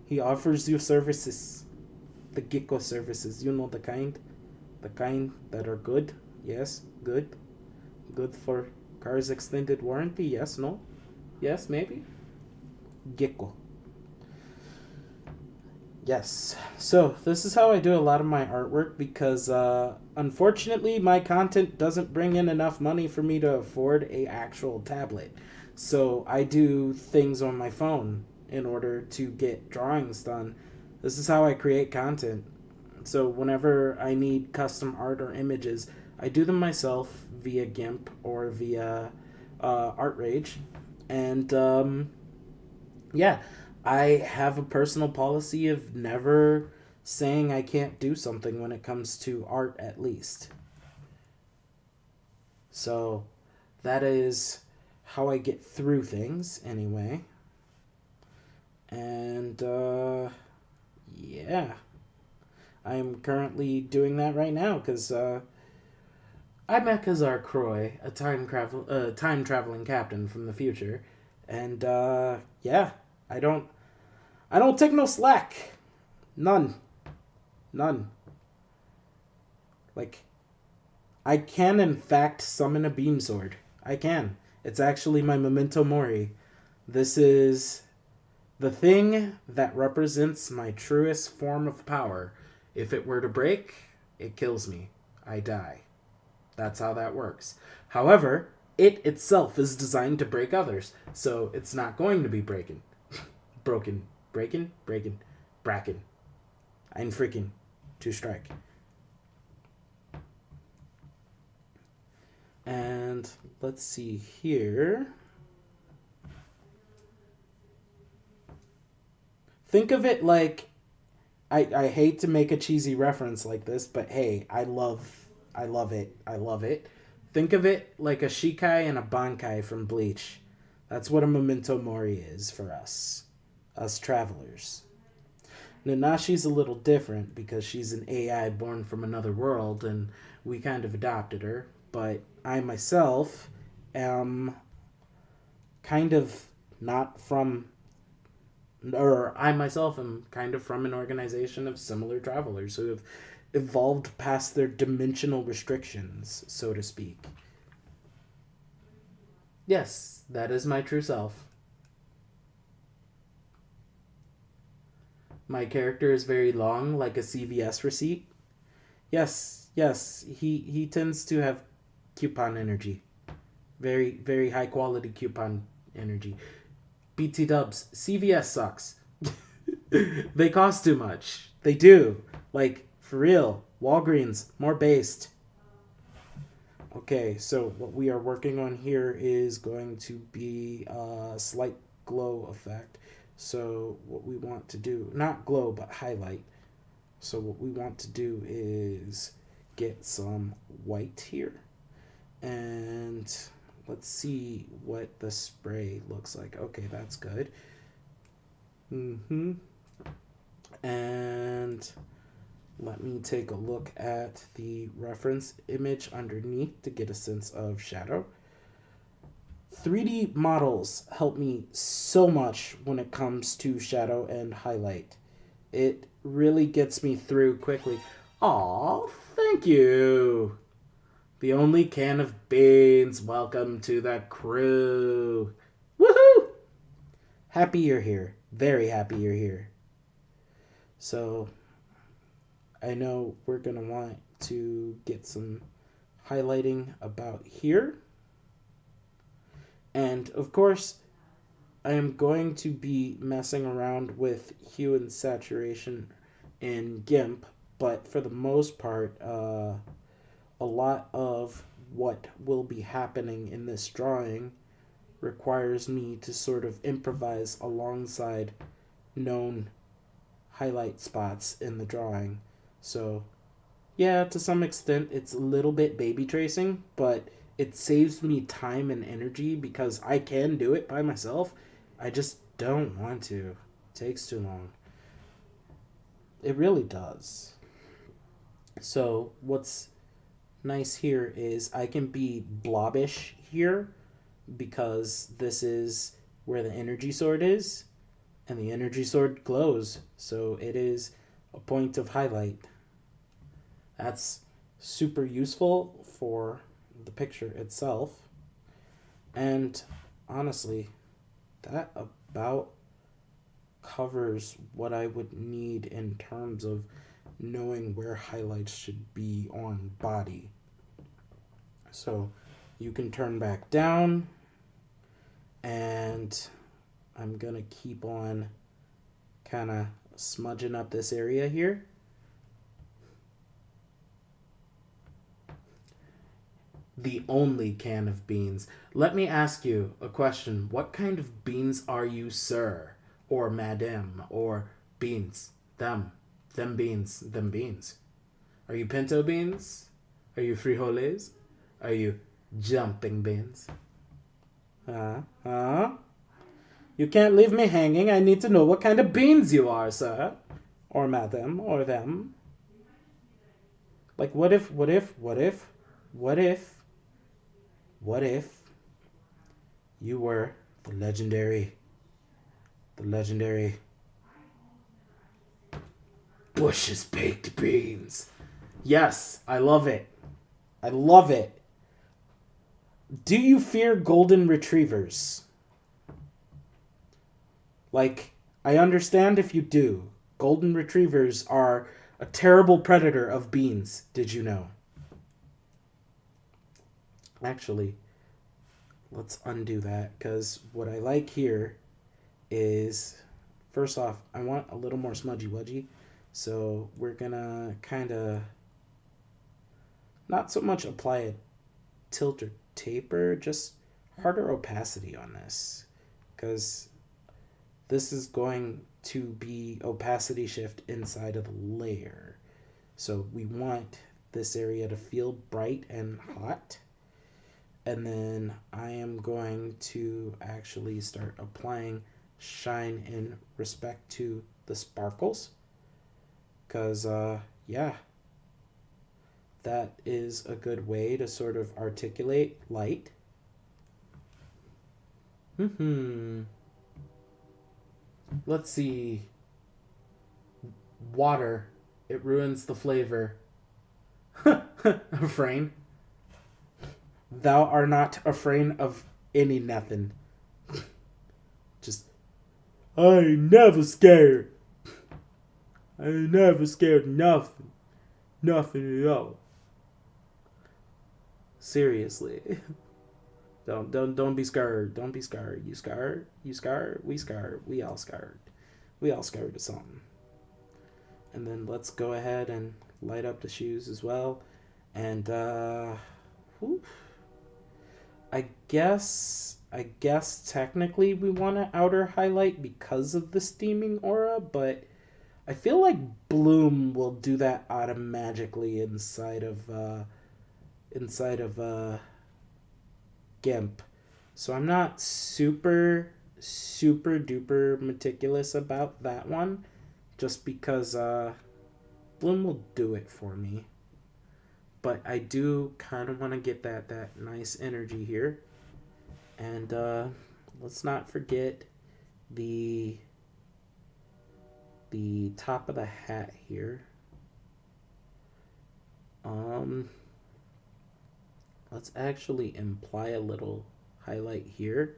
He offers you services. The gecko services. You know the kind? The kind that are good? Yes, good. Good for car's extended warranty? Yes, no? Yes, maybe? Gecko. Yes. So, this is how I do a lot of my artwork because, unfortunately, my content doesn't bring in enough money for me to afford a actual tablet. So, I do things on my phone in order to get drawings done. This is how I create content. So, whenever I need custom art or images, I do them myself via GIMP or via ArtRage. And, yeah, I have a personal policy of never saying I can't do something when it comes to art, at least. So, that is how I get through things, anyway. And, yeah. I'm currently doing that right now, because, I'm Ekazar Croy, a time-traveling captain from the future. And, yeah. I don't take no slack. None. Like, I can in fact summon a beam sword. I can. It's actually my memento mori. This is the thing that represents my truest form of power. If it were to break, it kills me. I die. That's how that works. However, it itself is designed to break others, so it's not going to be breaking. Bracken. Ein freaking. To strike. And let's see here. Think of it like, I hate to make a cheesy reference like this, but hey, I love it. Think of it like a Shikai and a Bankai from Bleach. That's what a memento mori is for us travelers. Nanashi's a little different because she's an AI born from another world and we kind of adopted her, but I myself am kind of not from, or I myself am kind of from an organization of similar travelers who have evolved past their dimensional restrictions, so to speak. Yes, that is my true self. My character is very long, like a CVS receipt. Yes, he tends to have coupon energy. Very, very high quality coupon energy. BT dubs, CVS sucks. They cost too much. They do. Like, for real. Walgreens, more based. Okay, so what we are working on here is going to be a slight glow effect. So what we want to do, not glow, but highlight. So what we want to do is get some white here. And let's see what the spray looks like. Okay, that's good. And let me take a look at the reference image underneath to get a sense of shadow. 3D models help me so much when it comes to shadow and highlight. It really gets me through quickly. Aw, thank you. The only can of beans. Welcome to the crew. Woohoo! Happy you're here. Very happy you're here. So, I know we're going to want to get some highlighting about here. And, of course, I am going to be messing around with hue and saturation in GIMP, but for the most part, a lot of what will be happening in this drawing requires me to sort of improvise alongside known highlight spots in the drawing. So, yeah, to some extent, it's a little bit baby tracing, but it saves me time and energy because I can do it by myself. I just don't want to. It takes too long. It really does. So, what's nice here is I can be blobbish here because this is where the energy sword is, and the energy sword glows, so it is a point of highlight. That's super useful for the picture itself. And honestly, that about covers what I would need in terms of knowing where highlights should be on body. So you can turn back down, and I'm gonna keep on kind of smudging up this area here. The only can of beans. Let me ask you a question. What kind of beans are you, sir? Or madam? Or beans? Them beans. Them beans. Are you pinto beans? Are you frijoles? Are you jumping beans? You can't leave me hanging. I need to know what kind of beans you are, sir. Or madam, or them. Like, what if you were the legendary Bush's baked beans? Yes, I love it. I love it. Do you fear golden retrievers? Like, I understand if you do. Golden retrievers are a terrible predator of beans. Did you know? Actually, let's undo that, because what I like here is, first off, I want a little more smudgy wudgy. So we're gonna kind of not so much apply a tilt or taper, just harder opacity on this, because this is going to be opacity shift inside of the layer. So we want this area to feel bright and hot. And then I am going to actually start applying shine in respect to the sparkles. Because, yeah, that is a good way to sort of articulate light. Let's see. Water. It ruins the flavor. Refrain. Thou art not afraid of any nothing. Just, I ain't never scared. I ain't never scared of nothing. Nothing at all. Seriously. Don't be scared. Don't be scared. You scared? You scared? We scared. We all scared. We all scared of something. And then let's go ahead and light up the shoes as well. And I guess technically we want to outer highlight because of the steaming aura, but I feel like Bloom will do that automatically inside of GIMP. So I'm not super duper meticulous about that one, just because Bloom will do it for me. But I do kind of want to get that nice energy here. And let's not forget the top of the hat here. Let's actually imply a little highlight here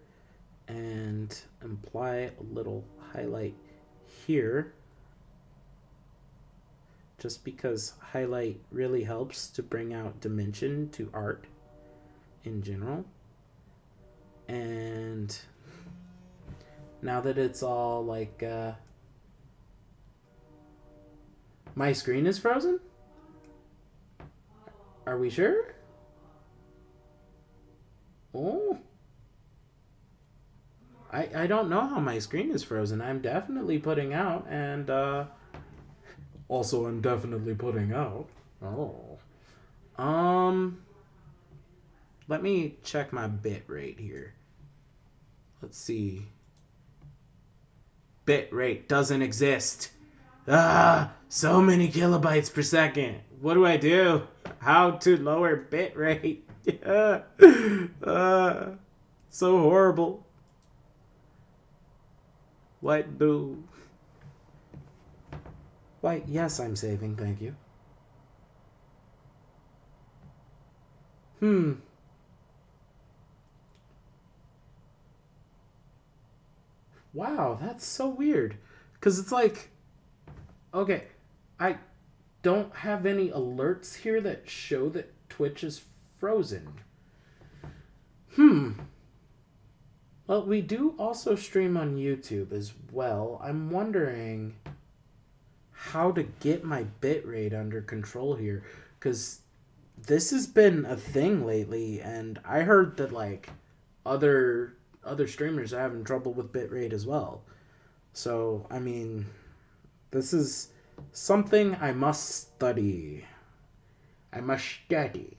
and imply a little highlight here, just because highlight really helps to bring out dimension to art in general. And now that it's all like my screen is frozen? Are we sure? Oh. I don't know how my screen is frozen. I'm definitely putting out, and also I'm definitely putting out. Oh. Let me check my bit rate here. Let's see. Bit rate doesn't exist. So many kilobytes per second. What do I do? How to lower bit rate? So horrible. What do? Why, yes, I'm saving, thank you. Wow, that's so weird. Because it's like, okay, I don't have any alerts here that show that Twitch is frozen. Well, we do also stream on YouTube as well. I'm wondering how to get my bitrate under control here, because this has been a thing lately, and I heard that like other streamers are having trouble with bitrate as well. So, I mean, this is something I must study. I must study.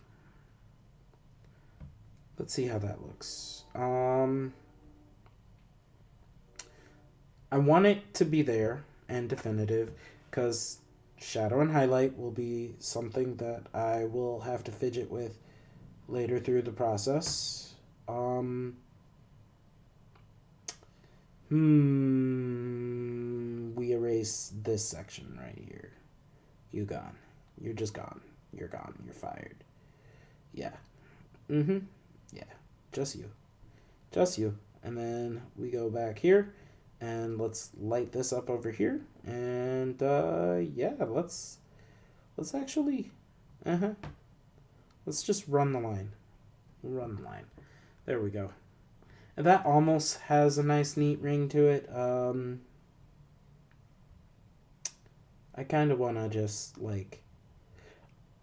Let's see how that looks. I want it to be there and definitive, because shadow and highlight will be something that I will have to fidget with later through the process. We erase this section right here. You gone. You're just gone. You're gone. You're fired. Yeah. Yeah. Just you. Just you. And then we go back here. And let's light this up over here. And, yeah, let's actually, let's just run the line. Run the line. There we go. And that almost has a nice, neat ring to it. I kind of want to just, like,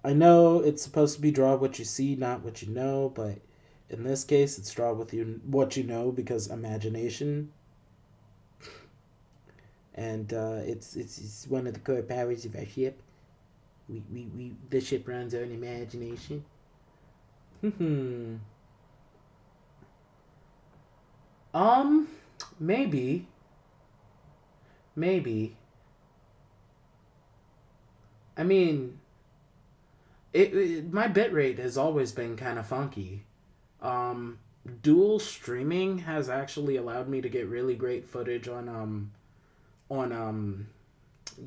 I know it's supposed to be draw what you see, not what you know, but in this case, it's draw with what you know, because imagination. And it's one of the core powers of our ship. The ship runs on imagination. Maybe. I mean, my bitrate has always been kind of funky. Dual streaming has actually allowed me to get really great footage on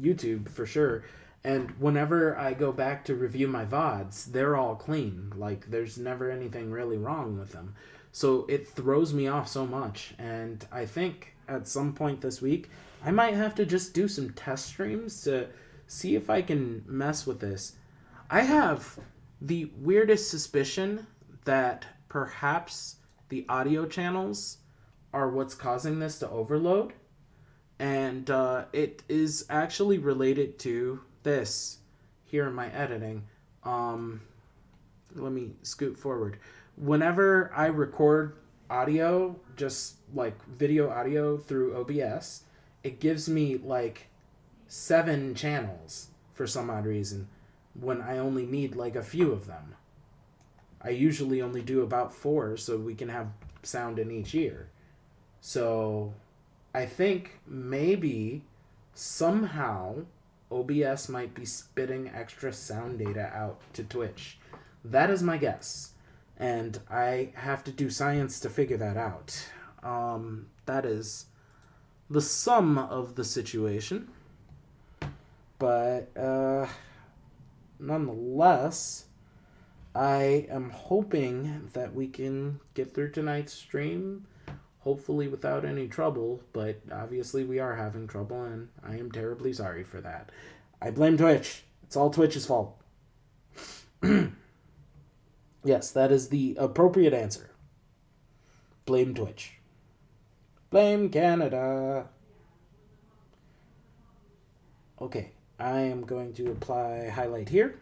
YouTube for sure. And whenever I go back to review my VODs, they're all clean. Like, there's never anything really wrong with them. So it throws me off so much. And I think at some point this week, I might have to just do some test streams to see if I can mess with this. I have the weirdest suspicion that perhaps the audio channels are what's causing this to overload. And it is actually related to this here in my editing. Let me scoot forward. Whenever I record audio, just like video audio through OBS, it gives me like 7 channels for some odd reason, when I only need like a few of them. I usually only do about 4, so we can have sound in each ear. So I think maybe somehow OBS might be spitting extra sound data out to Twitch. That is my guess. And I have to do science to figure that out. That is the sum of the situation. But nonetheless, I am hoping that we can get through tonight's stream, hopefully without any trouble, but obviously we are having trouble, and I am terribly sorry for that. I blame Twitch. It's all Twitch's fault. Yes, that is the appropriate answer. Blame Twitch. Blame Canada. Okay, I am going to apply highlight here,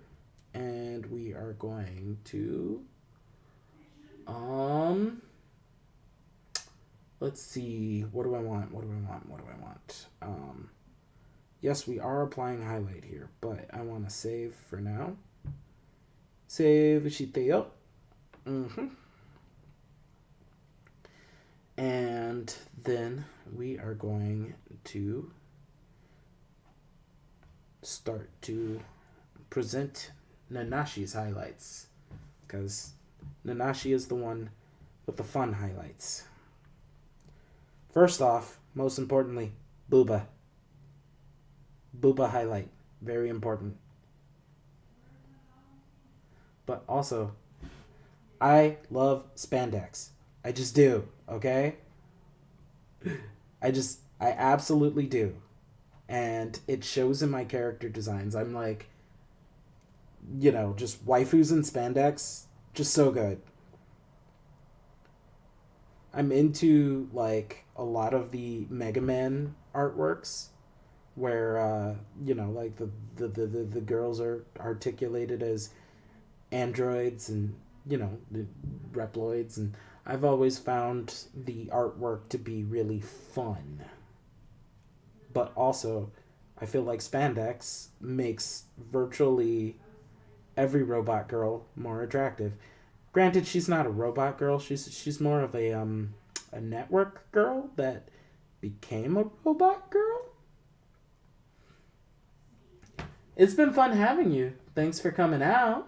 And we are going to let's see, what do I want? Yes, we are applying highlight here, but I want to save for now. Save shiteo. And then we are going to start to present Nanashi's highlights, because Nanashi is the one with the fun highlights. First off, most importantly, Booba. Booba highlight. Very important. But also, I love spandex. I just do, okay? I absolutely do. And it shows in my character designs. I'm like, you know, just waifus and spandex, just so good. I'm into, like, a lot of the Mega Man artworks where, you know, like the girls are articulated as androids and, you know, the Reploids, and I've always found the artwork to be really fun. But also, I feel like spandex makes virtually every robot girl more attractive. Granted, she's not a robot girl. She's more of a network girl that became a robot girl. It's been fun having you. Thanks for coming out.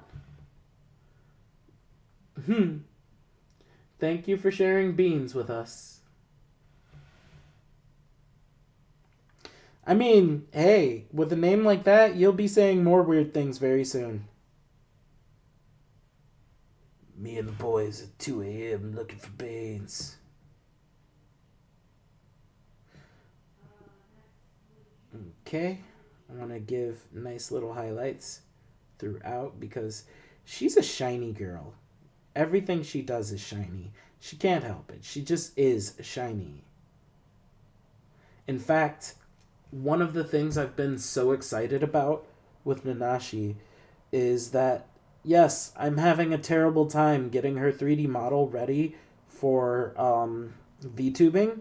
Thank you for sharing beans with us. I mean, hey, with a name like that, you'll be saying more weird things very soon. Me and the boys at 2 a.m. looking for beans. Okay, I want to give nice little highlights throughout because she's a shiny girl. Everything she does is shiny. She can't help it. She just is shiny. In fact, one of the things I've been so excited about with Nanashi is that, yes, I'm having a terrible time getting her 3D model ready for VTubing.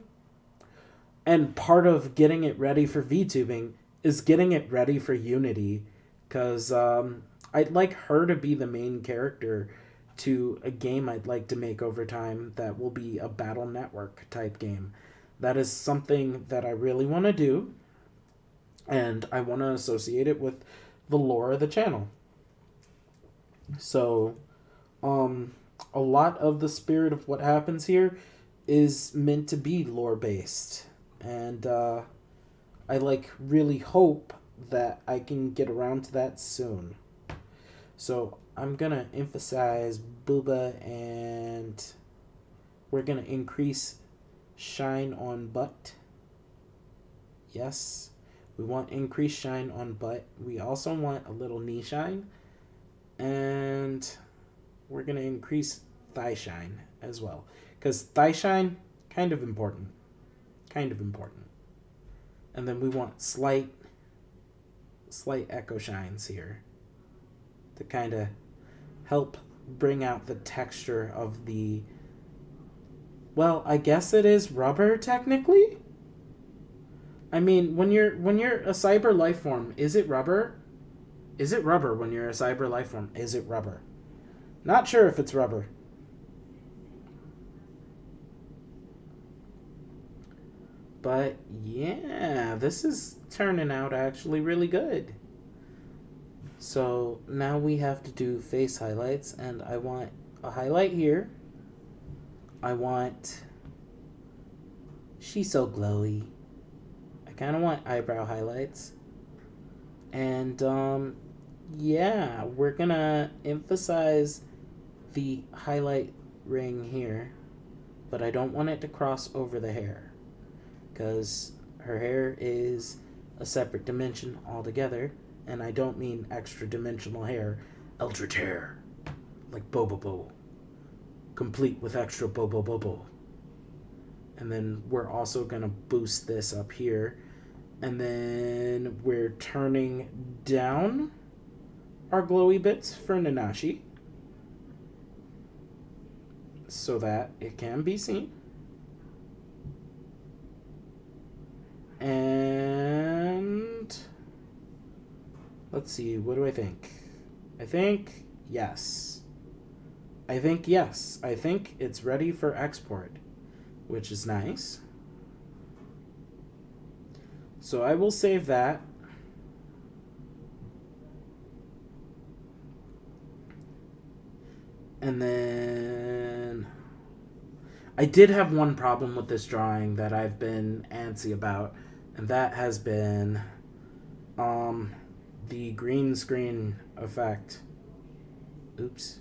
And part of getting it ready for VTubing is getting it ready for Unity. Because I'd like her to be the main character to a game I'd like to make over time that will be a Battle Network type game. That is something that I really want to do. And I want to associate it with the lore of the channel. So, a lot of the spirit of what happens here is meant to be lore-based. And I really hope that I can get around to that soon. So I'm going to emphasize Booba, and we're going to increase shine on butt. Yes, we want increased shine on butt. We also want a little knee shine. And we're going to increase thigh shine as well. Because thigh shine, kind of important. And then we want slight echo shines here to kind of help bring out the texture of the, well, I guess it is rubber technically. I mean, when you're a cyber life form, is it rubber? Is it rubber when you're a cyber life form? Is it rubber? Not sure if it's rubber. But yeah, this is turning out actually really good. So now we have to do face highlights, and I want a highlight here. I want, she's so glowy. I kind of want eyebrow highlights. And yeah, we're gonna emphasize the highlight ring here, but I don't want it to cross over the hair, because her hair is a separate dimension altogether, and I don't mean extra dimensional hair, eldritch hair, like Bobobo, complete with extra Bobo. And then we're also gonna boost this up here, and then we're turning down our glowy bits for Nanashi so that it can be seen. And let's see, what do I think? I think yes. I think yes. I think it's ready for export, which is nice. So I will save that. And then I did have one problem with this drawing that I've been antsy about, and that has been the green screen effect. Oops.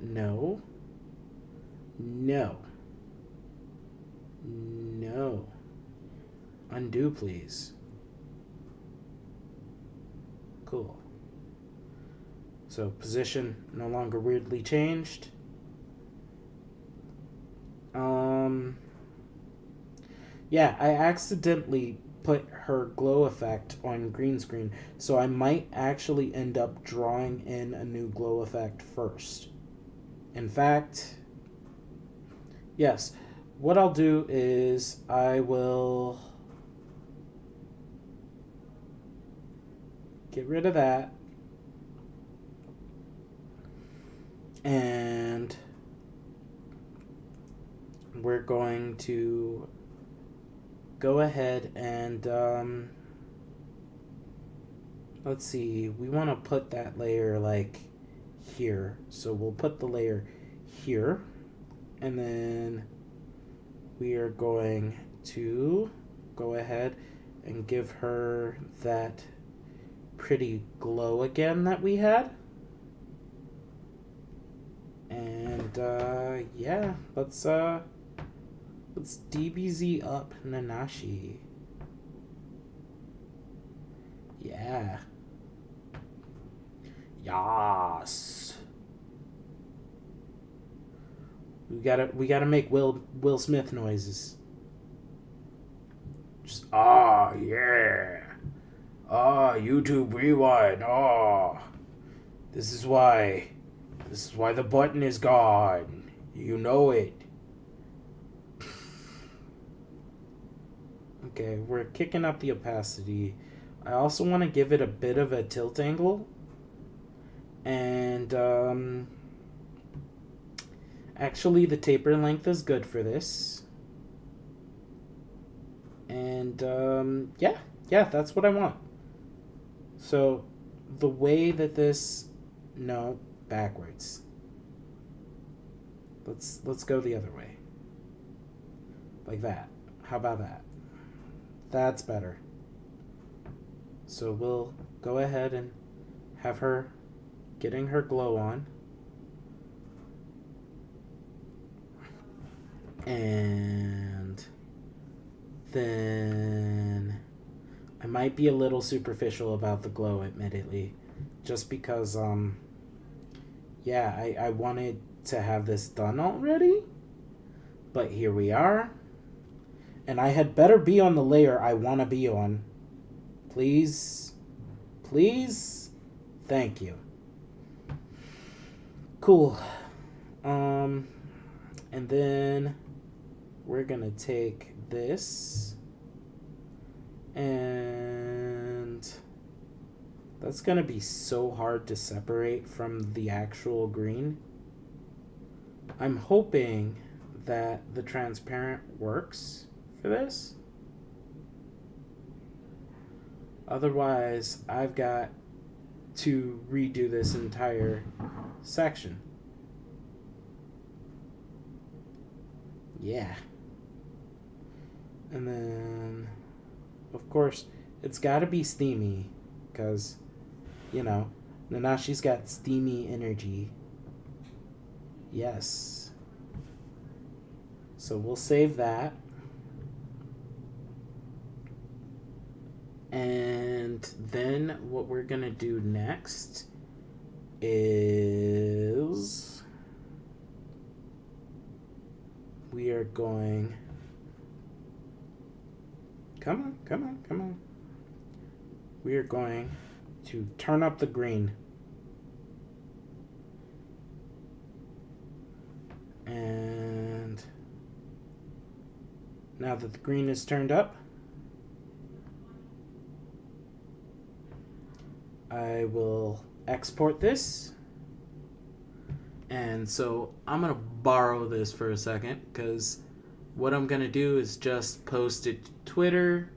No. No. No. Undo, please. Cool. So position no longer weirdly changed. Yeah, I accidentally put her glow effect on green screen, so I might actually end up drawing in a new glow effect first. In fact, yes, what I'll do is I will get rid of that. And we're going to go ahead and let's see, we want to put that layer like here, so we'll put the layer here, and then we are going to go ahead and give her that pretty glow again that we had. And yeah, let's DBZ up Nanashi. Yeah. Yas. We gotta make Will Smith noises. Just yeah. YouTube Rewind. This is why the button is gone. You know it. Okay, we're kicking up the opacity. I also want to give it a bit of a tilt angle. And actually the taper length is good for this. And yeah, that's what I want. So the way that this, no, backwards. Let's go the other way. Like that. How about that? That's better. So we'll go ahead and have her getting her glow on. And then I might be a little superficial about the glow, admittedly. Just because, yeah, I wanted to have this done already. But here we are. And I had better be on the layer I want to be on. Please. Please. Thank you. Cool. And then we're going to take this. And that's going to be so hard to separate from the actual green. I'm hoping that the transparent works for this. Otherwise, I've got to redo this entire section. Yeah. And then, of course, it's got to be steamy, because, you know, Nanashi's got steamy energy. Yes. So we'll save that. And then what we're going to do next is we are going... Come on. we are going to turn up the green. And now that the green is turned up, I will export this. And so I'm going to borrow this for a second, because what I'm going to do is just post it to Twitter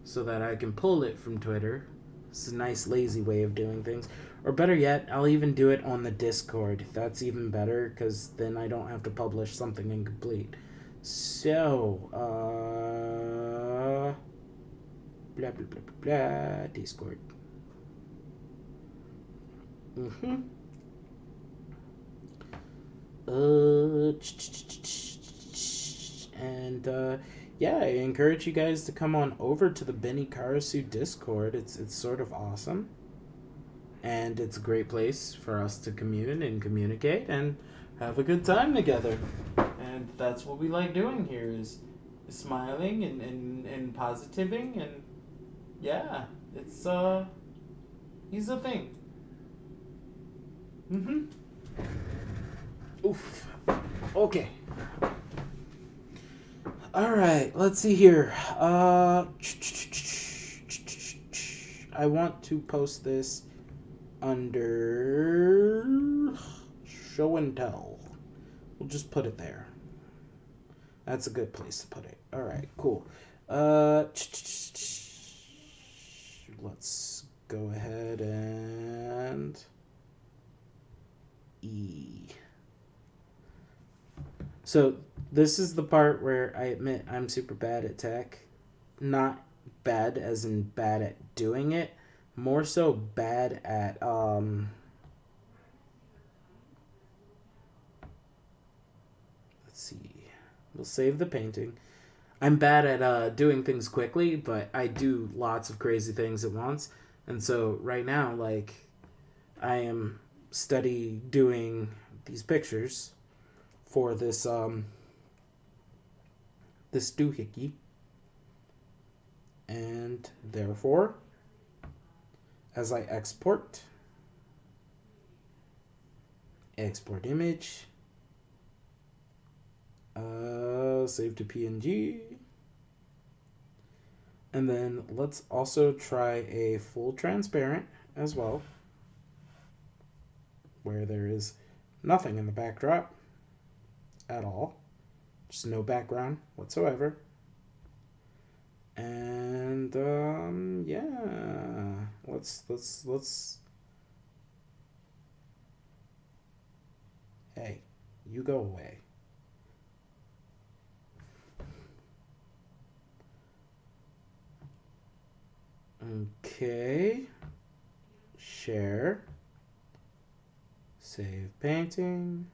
so that I can pull it from Twitter. It's a nice lazy way of doing things. Or better yet, I'll even do it on the Discord. That's even better, because then I don't have to publish something incomplete. So, blah, blah, blah, blah, blah, Discord. And yeah, I encourage you guys to come on over to the Benny Karasu Discord. It's sort of awesome, and it's a great place for us to commune and communicate and have a good time together. And that's what we like doing here, is smiling and positiving, and yeah, it's he's a thing. Oof. Okay. Alright, let's see here. I want to post this under show and tell. We'll just put it there. That's a good place to put it. Alright, cool. Let's go ahead and So this is the part where I admit I'm super bad at tech. Not bad as in bad at doing it, more so bad at let's see. We'll save the painting. I'm bad at doing things quickly, but I do lots of crazy things at once. And so right now, like, I am doing these pictures for this this doohickey, and therefore, as I export image, save to PNG, and then let's also try a full transparent as well, where there is nothing in the backdrop at all, just no background whatsoever. And yeah, let's hey, you go away. Okay, share, save painting.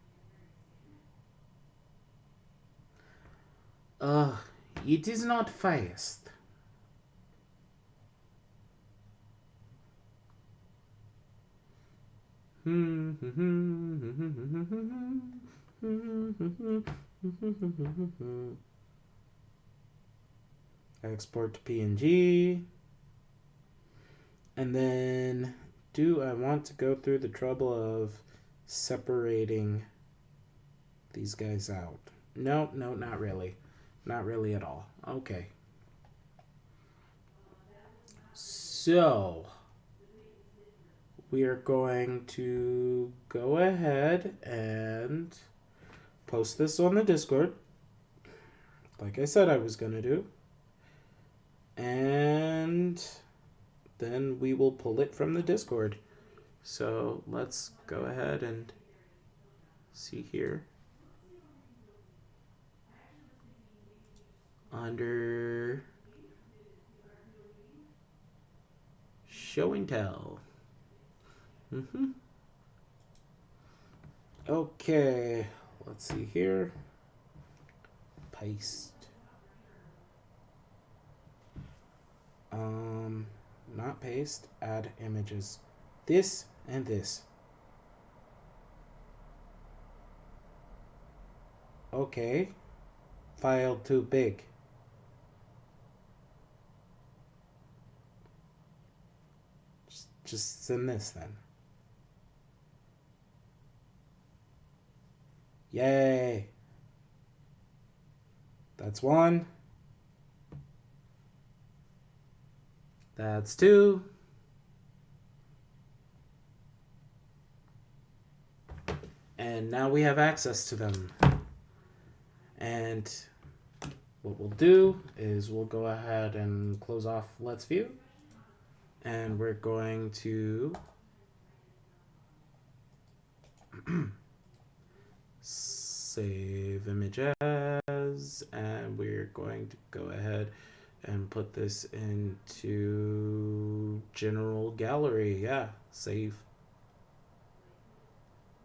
It is not fast. Export to PNG. And then, do I want to go through the trouble of separating these guys out? No, not really. Not really at all. Okay. So, we are going to go ahead and post this on the Discord, like I said I was going to do. And then we will pull it from the Discord. So, let's go ahead and see here. Under show and tell. Okay, let's see here. Paste. Not paste, add images. This and this. Okay. File too big. just send this then. Yay! That's 1. That's 2. And now we have access to them. And what we'll do is we'll go ahead and close off Let's View. And we're going to save images, and we're going to go ahead and put this into general gallery. Yeah, save.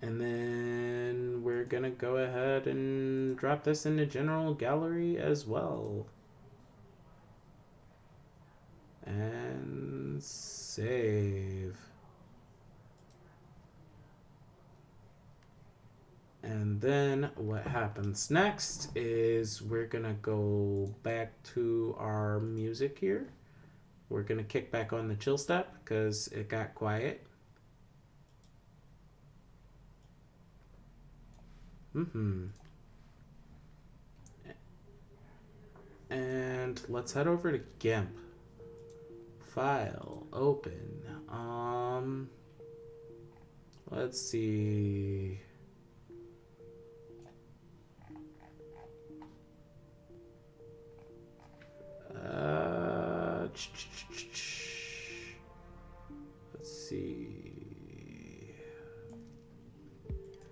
And then we're gonna go ahead and drop this into general gallery as well. And save. And then what happens next is we're gonna go back to our music here. We're gonna kick back on the chill step because it got quiet. And let's head over to GIMP. File, open. Let's see. Let's see.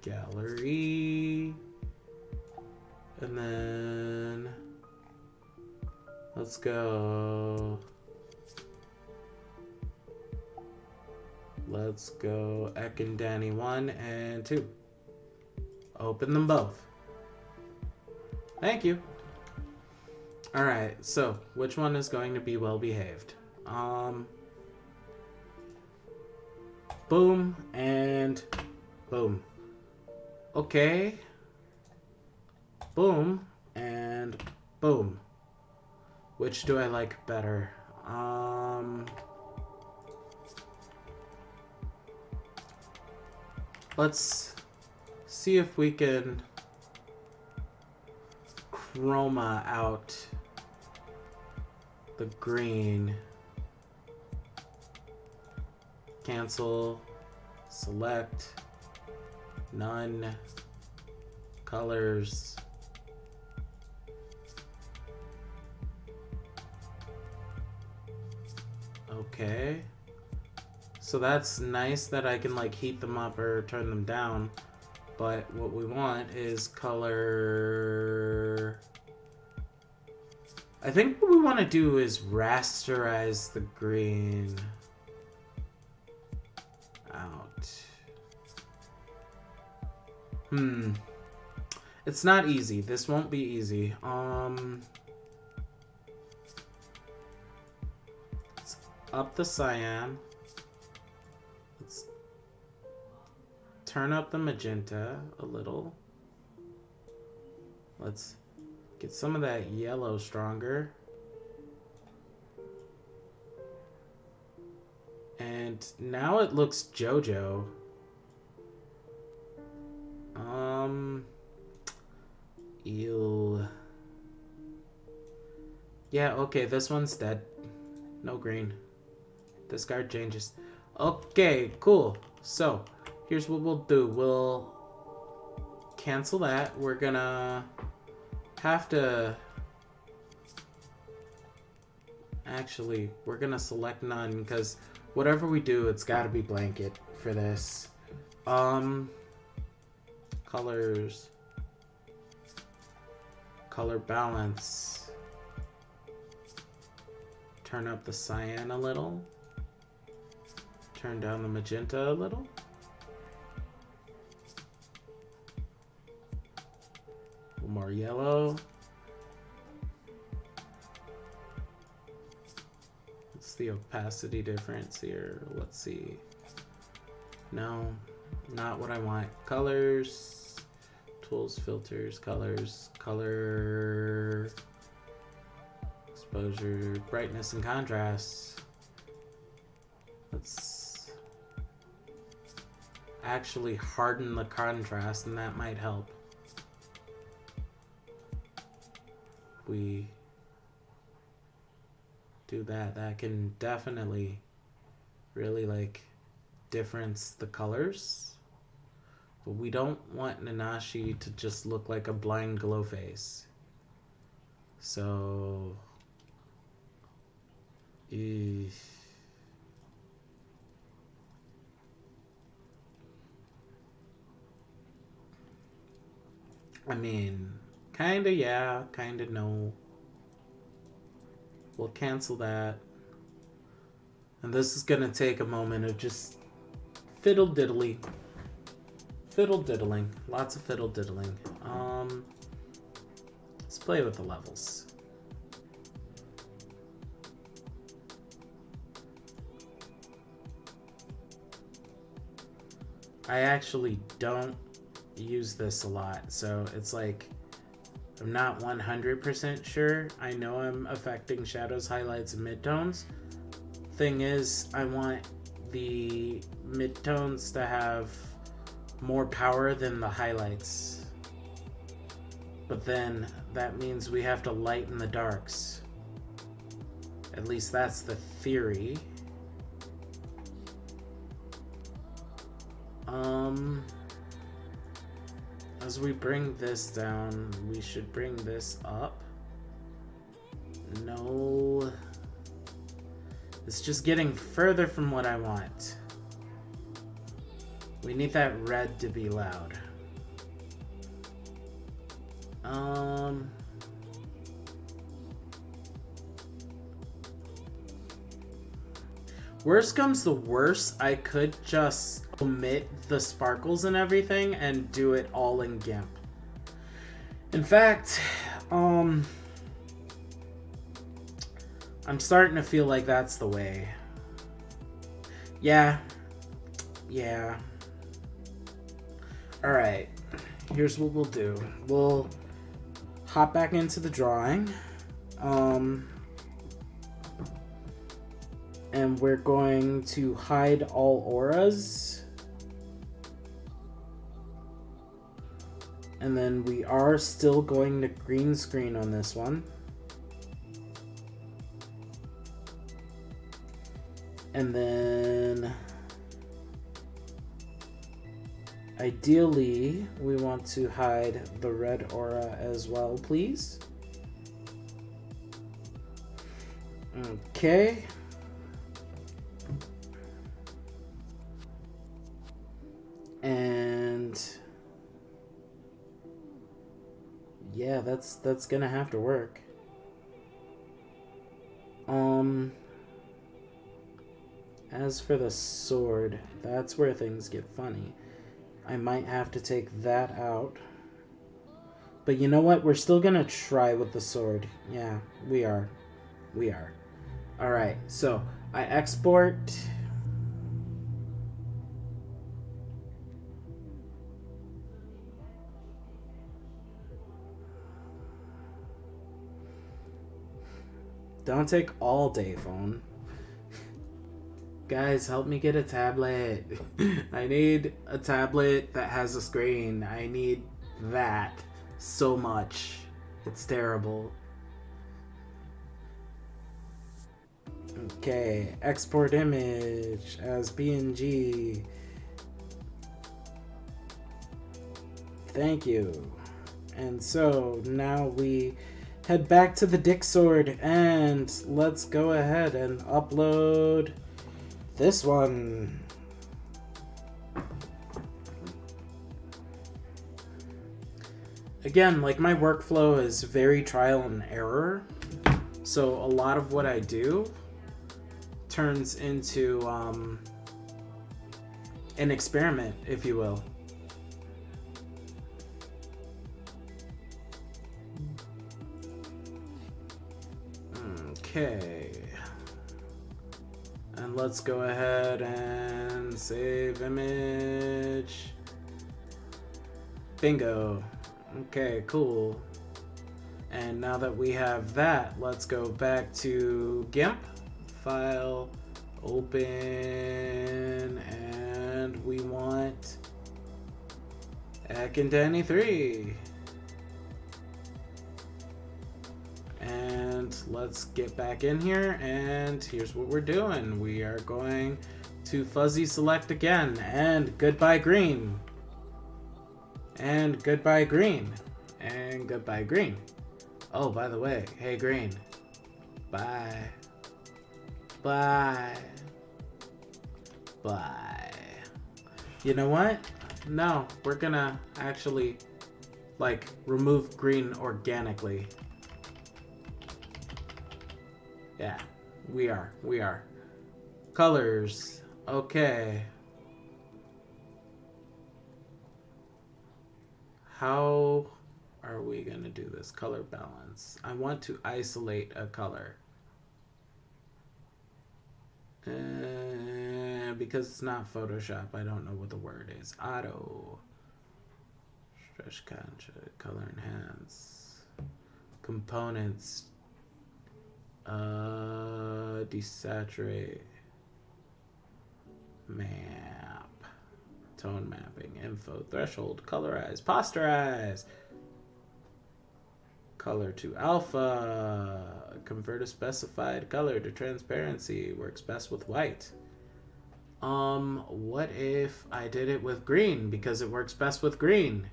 Gallery. And then let's go. Let's go Ek and Danny 1 and 2. Open them both. Thank you. Alright, so which one is going to be well behaved? Boom and boom. Okay. Boom and boom. Which do I like better? Let's see if we can chroma out the green. Cancel, select, none, colors. Okay. So that's nice that I can like heat them up or turn them down. But what we want is color. I think what we want to do is rasterize the green out. It's not easy. This won't be easy. Let's up the cyan. Let's turn up the magenta a little. Let's get some of that yellow stronger. And now it looks JoJo. Ew. Yeah, okay, this one's dead. No green. Discard changes. Okay, cool. So, here's what we'll do. We'll cancel that. We're gonna have to... Actually, we're gonna select none, because whatever we do, it's gotta be blanket for this. Colors. Color balance. Turn up the cyan a little. Turn down the magenta a little. A little more yellow. What's the opacity difference here? Let's see. No, not what I want. Colors. Tools, filters, colors, color, exposure, brightness, and contrast. Let's actually harden the contrast, and that might help. We do that. That can definitely really like difference the colors. But we don't want Nanashi to just look like a blind glow face. So I mean, kinda yeah, kinda no. We'll cancel that. And this is gonna take a moment of just fiddle-diddling. Fiddle-diddling. Lots of fiddle-diddling. Let's play with the levels. I actually don't use this a lot, so it's like I'm not 100% sure. I know I'm affecting shadows, highlights, and midtones. Thing is, I want the midtones to have more power than the highlights. But then that means we have to lighten the darks. At least that's the theory. As we bring this down, we should bring this up. No. It's just getting further from what I want. We need that red to be loud. Worst comes to worst, I could just omit the sparkles and everything and do it all in GIMP. In fact, I'm starting to feel like that's the way. Yeah. Alright, here's what we'll do. We'll hop back into the drawing. And we're going to hide all auras. And then we are still going to green screen on this one. And then ideally we want to hide the red aura as well, please. Okay. And yeah, that's gonna have to work. As for the sword, that's where things get funny. I might have to take that out. But you know what? We're still gonna try with the sword. Yeah, we are. Alright, so I export. Don't take all day, phone. Guys, help me get a tablet. I need a tablet that has a screen. I need that so much. It's terrible. Okay, export image as PNG. Thank you. And so now we head back to the Dick Sword and let's go ahead and upload this one. Again, like my workflow is very trial and error. So a lot of what I do turns into an experiment, if you will. Okay. And let's go ahead and save image. Bingo. Okay, cool. And now that we have that, let's go back to GIMP. File, open, and and we want Ek and Danny 3. And let's get back in here, and here's what we're doing. We are going to fuzzy select again, and goodbye green. And goodbye green. And goodbye green. Oh, by the way, hey green. Bye. Bye. Bye. You know what? No, we're gonna actually, like, remove green organically. Yeah, we are. Colors. Okay. How are we gonna do this? Color balance. I want to isolate a color. Because it's not Photoshop, I don't know what the word is. Auto. Stretch contrast. Color enhance. Components. Desaturate. Map. Tone mapping. Info. Threshold. Colorize. Posterize. Color to alpha. Convert a specified color to transparency. Works best with white. What if I did it with green? Because it works best with green.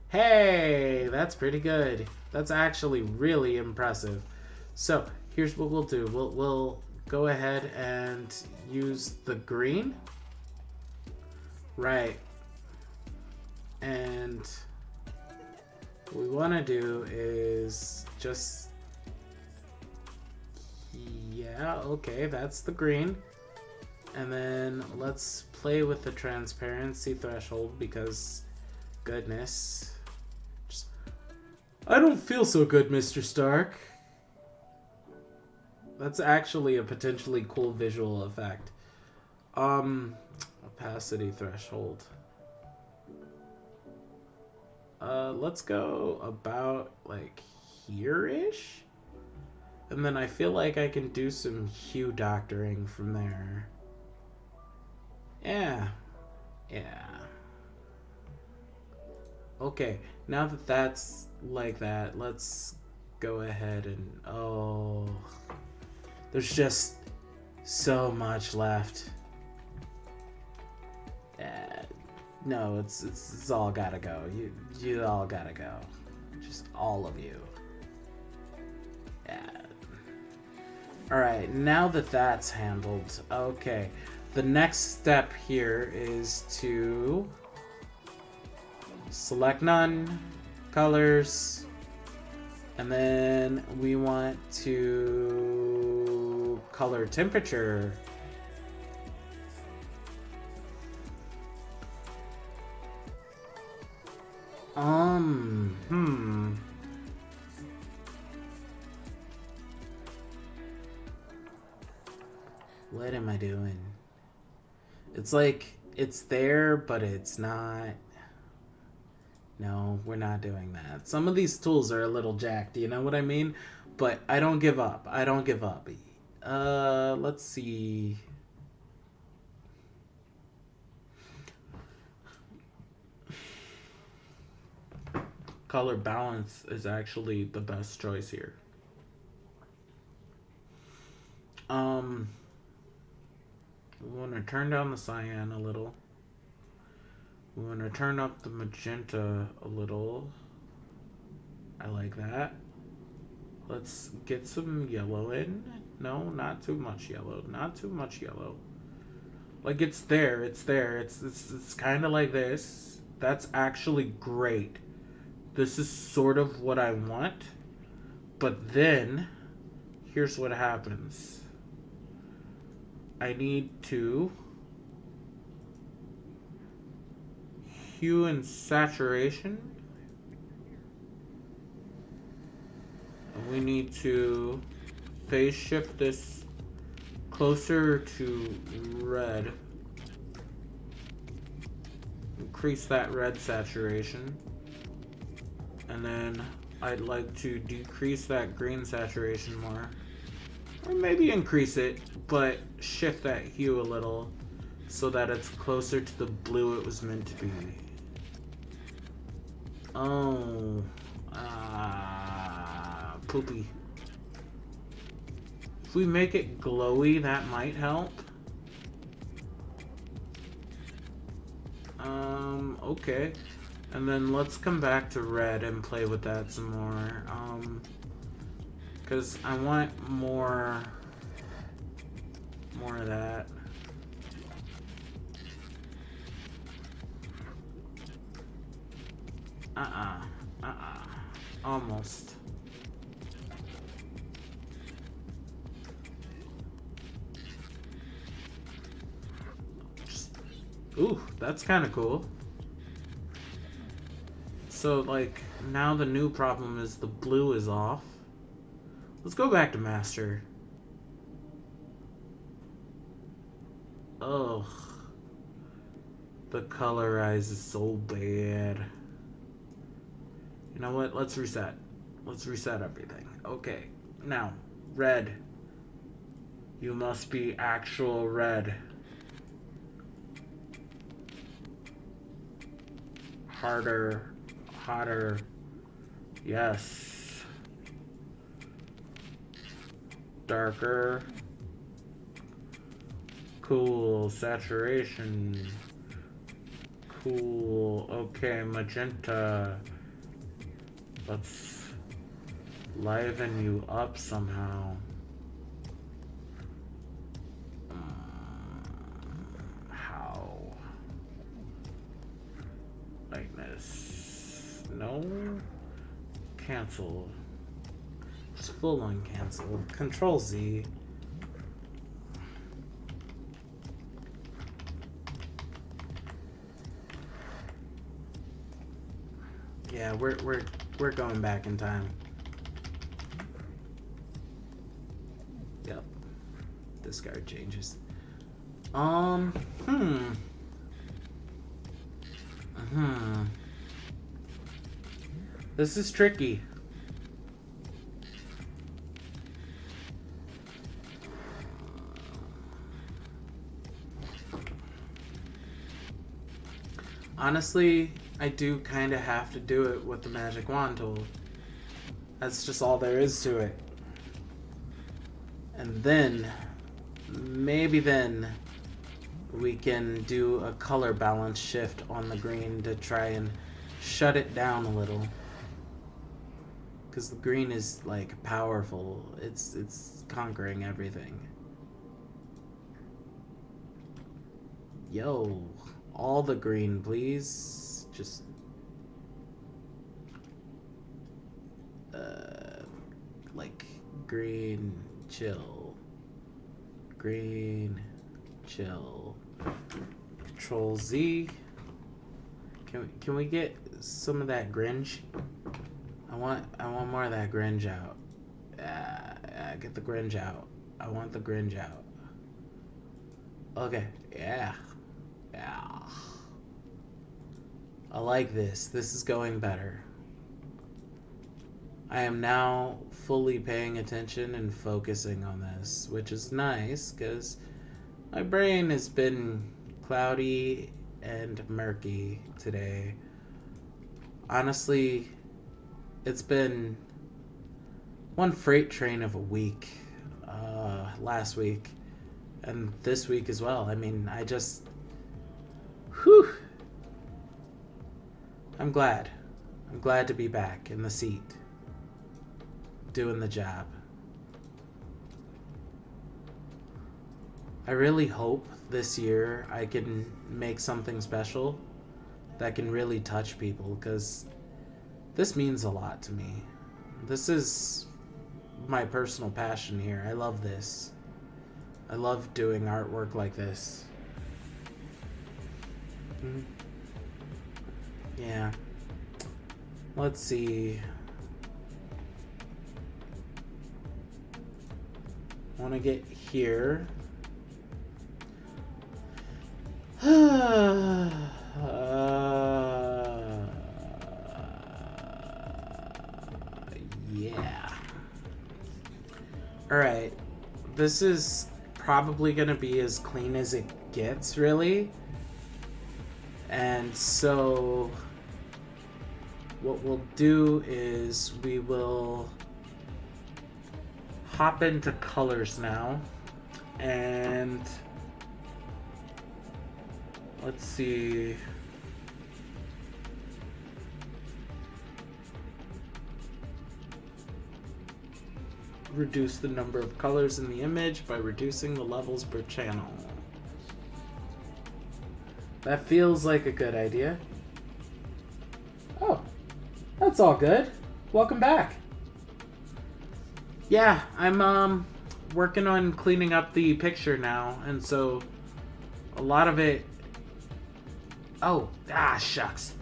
Hey, that's pretty good. That's actually really impressive. So, here's what we'll do. We'll go ahead and use the green. Right. And what we want to do is just... Yeah, okay, that's the green. And then let's play with the transparency threshold because, goodness. I don't feel so good, Mr. Stark. That's actually a potentially cool visual effect. Opacity threshold. Let's go about like here-ish. And then I feel like I can do some hue doctoring from there. Yeah. Okay, now that that's like that, let's go ahead and... Oh, there's just so much left. No, it's all gotta go. You all gotta go. Just all of you. Yeah. Alright, now that that's handled, okay. The next step here is to select none, colors, and then we want to color temperature. What am I doing? It's like, it's there, but it's not. No, we're not doing that. Some of these tools are a little jacked, you know what I mean? But I don't give up. I don't give up. Let's see. Color balance is actually the best choice here. We want to turn down the cyan a little. We want to turn up the magenta a little. I like that. Let's get some yellow in. No, not too much yellow. Not too much yellow. Like, it's there. It's there. It's kind of like this. That's actually great. This is sort of what I want. But then, here's what happens. I need to hue and saturation. And we need to phase shift this closer to red. Increase that red saturation. And then I'd like to decrease that green saturation more. Or maybe increase it, but shift that hue a little. so that it's closer to the blue it was meant to be. Oh, poopy. If we make it glowy, that might help. Okay. And then let's come back to red and play with that some more. Because I want more of that. Almost. Ooh, that's kind of cool. So, like, now the new problem is the blue is off. Let's go back to master. Ugh. The colorize is so bad. You know what? Let's reset. Let's reset everything. Okay. Now, red. You must be actual red. Harder. Hotter. Yes. Darker. Cool. Saturation. Cool. Okay, magenta. Let's liven you up somehow. How? Like this. No? Cancel. Just full on cancel. Control Z. Yeah, we're going back in time. Yep. Discard changes. This is tricky. Honestly, I do kind of have to do it with the magic wand tool. That's just all there is to it. And then, maybe then, we can do a color balance shift on the green to try and shut it down a little. Because the green is, like, powerful. It's conquering everything. Yo, all the green, please. Just like green chill, green chill. Control Z. Can we get some of that Grinch? I want more of that Grinch out. Get the Grinch out. I want the Grinch out. Okay, yeah. I like this. This is going better. I am now fully paying attention and focusing on this, which is nice because my brain has been cloudy and murky today. Honestly, it's been one freight train of a week last week and this week as well. I mean, whew. I'm glad to be back in the seat, doing the job. I really hope this year I can make something special that can really touch people, because this means a lot to me. This is my personal passion here. I love this. I love doing artwork like this. Yeah. Let's see. I want to get here. Yeah. Alright. This is probably going to be as clean as it gets, really. And so what we'll do is we will hop into colors now, and let's see. Reduce the number of colors in the image by reducing the levels per channel. That feels like a good idea. Oh, that's all good. Welcome back. Yeah, I'm working on cleaning up the picture now, and so a lot of it... Oh, shucks.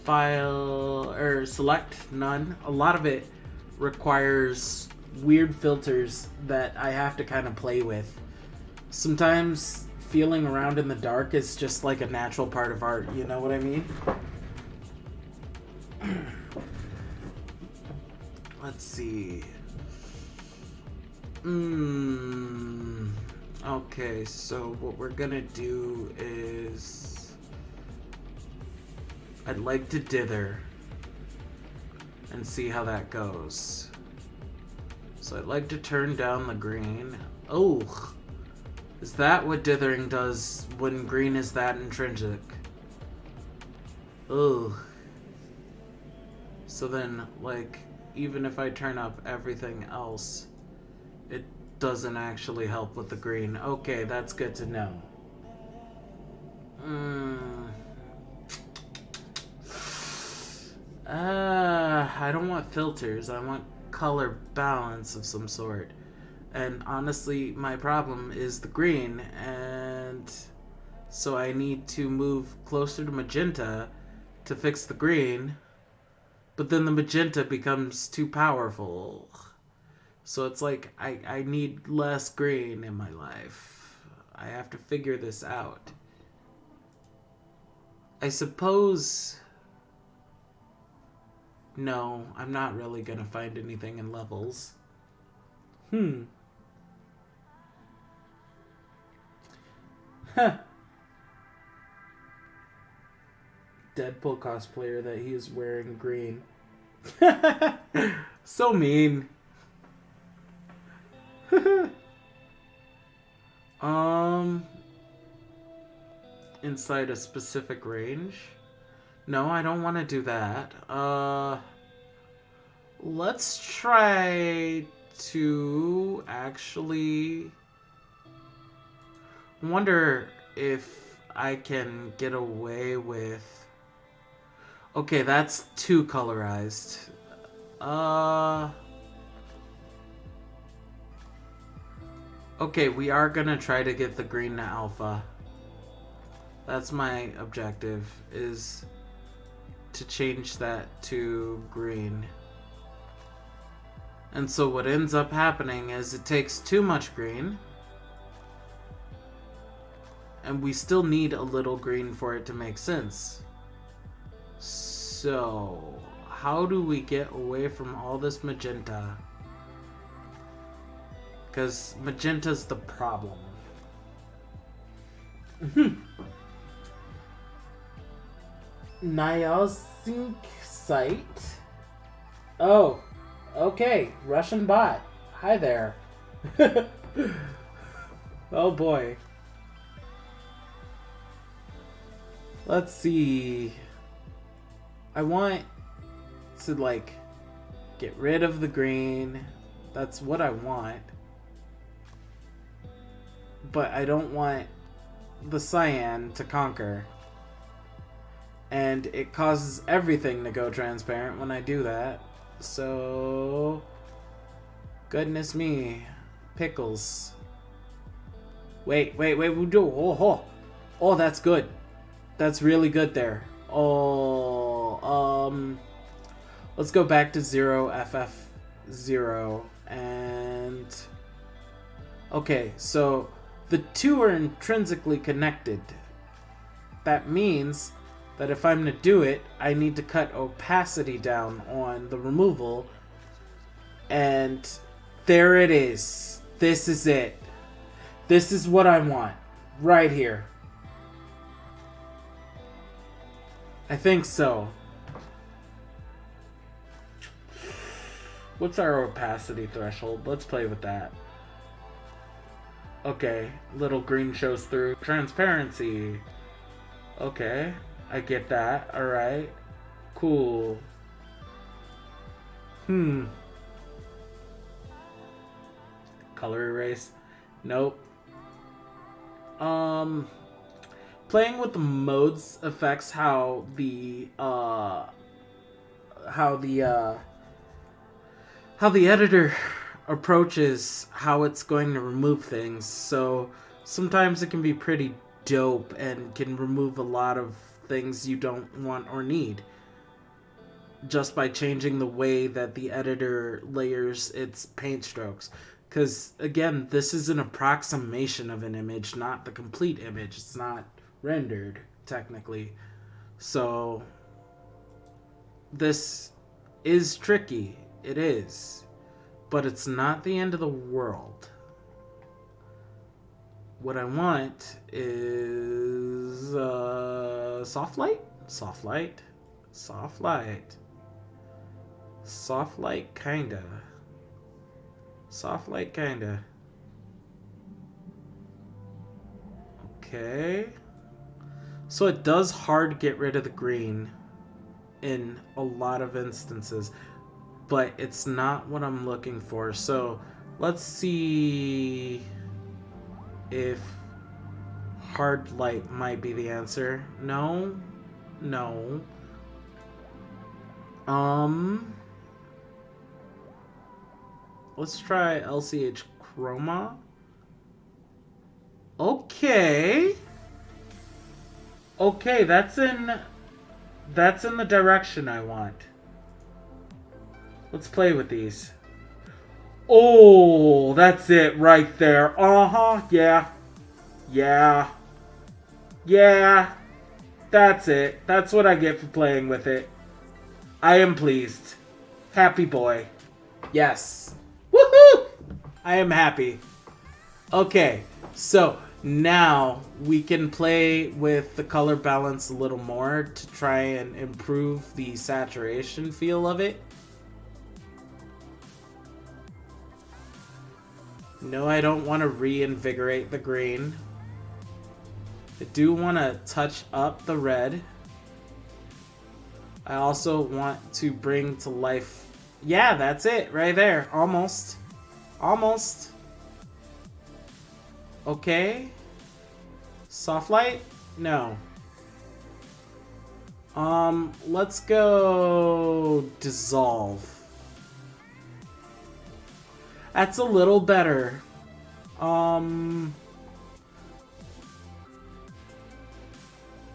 File, or select none. A lot of it requires weird filters that I have to kind of play with. Sometimes feeling around in the dark is just like a natural part of art, you know what I mean? Let's see. Okay, so what we're gonna do is I'd like to dither and see how that goes. So I'd like to turn down the green. Oh, is that what dithering does when green is that intrinsic? Oh. So then, like, even if I turn up everything else, it doesn't actually help with the green. Okay, that's good to know. I don't want filters. I want color balance of some sort. And honestly, my problem is the green, and so I need to move closer to magenta to fix the green, but then the magenta becomes too powerful. So it's like, I need less green in my life. I have to figure this out. I suppose... No, I'm not really gonna find anything in levels. Huh. Deadpool cosplayer that he is wearing green. So mean. Inside a specific range? No, I don't want to do that. Let's try to actually... wonder if I can get away with... Okay, that's too colorized. Okay, we are gonna try to get the green to alpha. That's my objective, is to change that to green. And so what ends up happening is it takes too much green, and we still need a little green for it to make sense. So, how do we get away from all this magenta? Because magenta's the problem. Niacin site. Oh, okay. Russian bot. Hi there. Oh boy. Let's see. I want to, like, get rid of the green. That's what I want. But I don't want the cyan to conquer. And it causes everything to go transparent when I do that. So... goodness me. Pickles. Wait, we do. Oh, that's good. That's really good there. Let's go back to 0FF0 and... Okay, so the two are intrinsically connected. That means that if I'm to do it, I need to cut opacity down on the removal. And there it is. This is it. This is what I want. Right here. I think so. What's our opacity threshold? Let's play with that. Okay, little green shows through. Transparency. Okay, I get that. Alright. Cool. Color erase. Nope. Playing with the modes affects how the editor approaches how it's going to remove things. So sometimes it can be pretty dope and can remove a lot of things you don't want or need just by changing the way that the editor layers its paint strokes. Because, again, this is an approximation of an image, not the complete image. It's not rendered, technically. So, this is tricky. It is. But it's not the end of the world. What I want is soft light? Soft light? Soft light. Soft light, kinda. Soft light, kinda. Okay. So it does hard get rid of the green in a lot of instances, but it's not what I'm looking for. So let's see if hard light might be the answer. No. No. Let's try LCH Chroma. Okay. Okay, that's in the direction I want. Let's play with these. Oh, that's it right there. Uh-huh, yeah. Yeah. Yeah. That's it. That's what I get for playing with it. I am pleased. Happy boy. Yes. Woohoo! I am happy. Okay, so now we can play with the color balance a little more to try and improve the saturation feel of it. No, I don't want to reinvigorate the green. I do want to touch up the red. I also want to bring to life... Yeah, that's it, right there. Almost. Almost. Okay. Soft light? No. Let's go dissolve. That's a little better.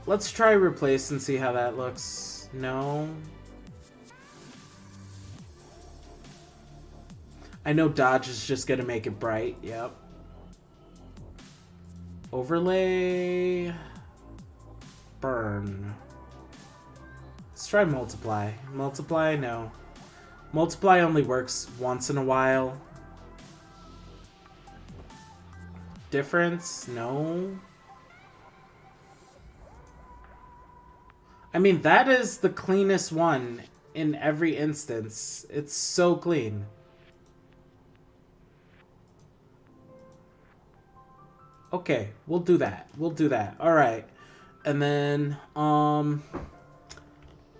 Let's try replace and see how that looks. No. I know dodge is just gonna make it bright. Yep. Overlay. Burn. Let's try multiply. Multiply, no. Multiply only works once in a while. Difference, no. I mean, that is the cleanest one in every instance. It's so clean. Okay, we'll do that. We'll do that. All right. And then, I'm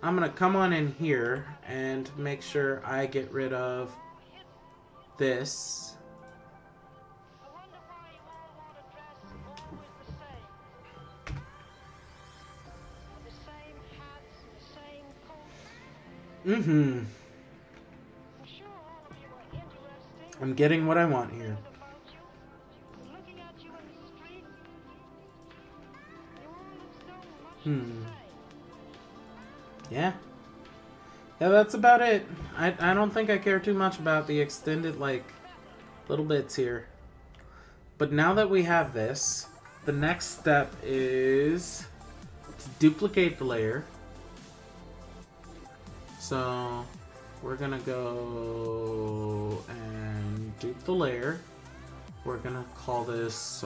going to come on in here and make sure I get rid of this. Mm-hmm. I'm getting what I want here. Yeah. Yeah, that's about it. I don't think I care too much about the extended, like, little bits here. But now that we have this, the next step is to duplicate the layer. So we're gonna go and dupe the layer. we're gonna call this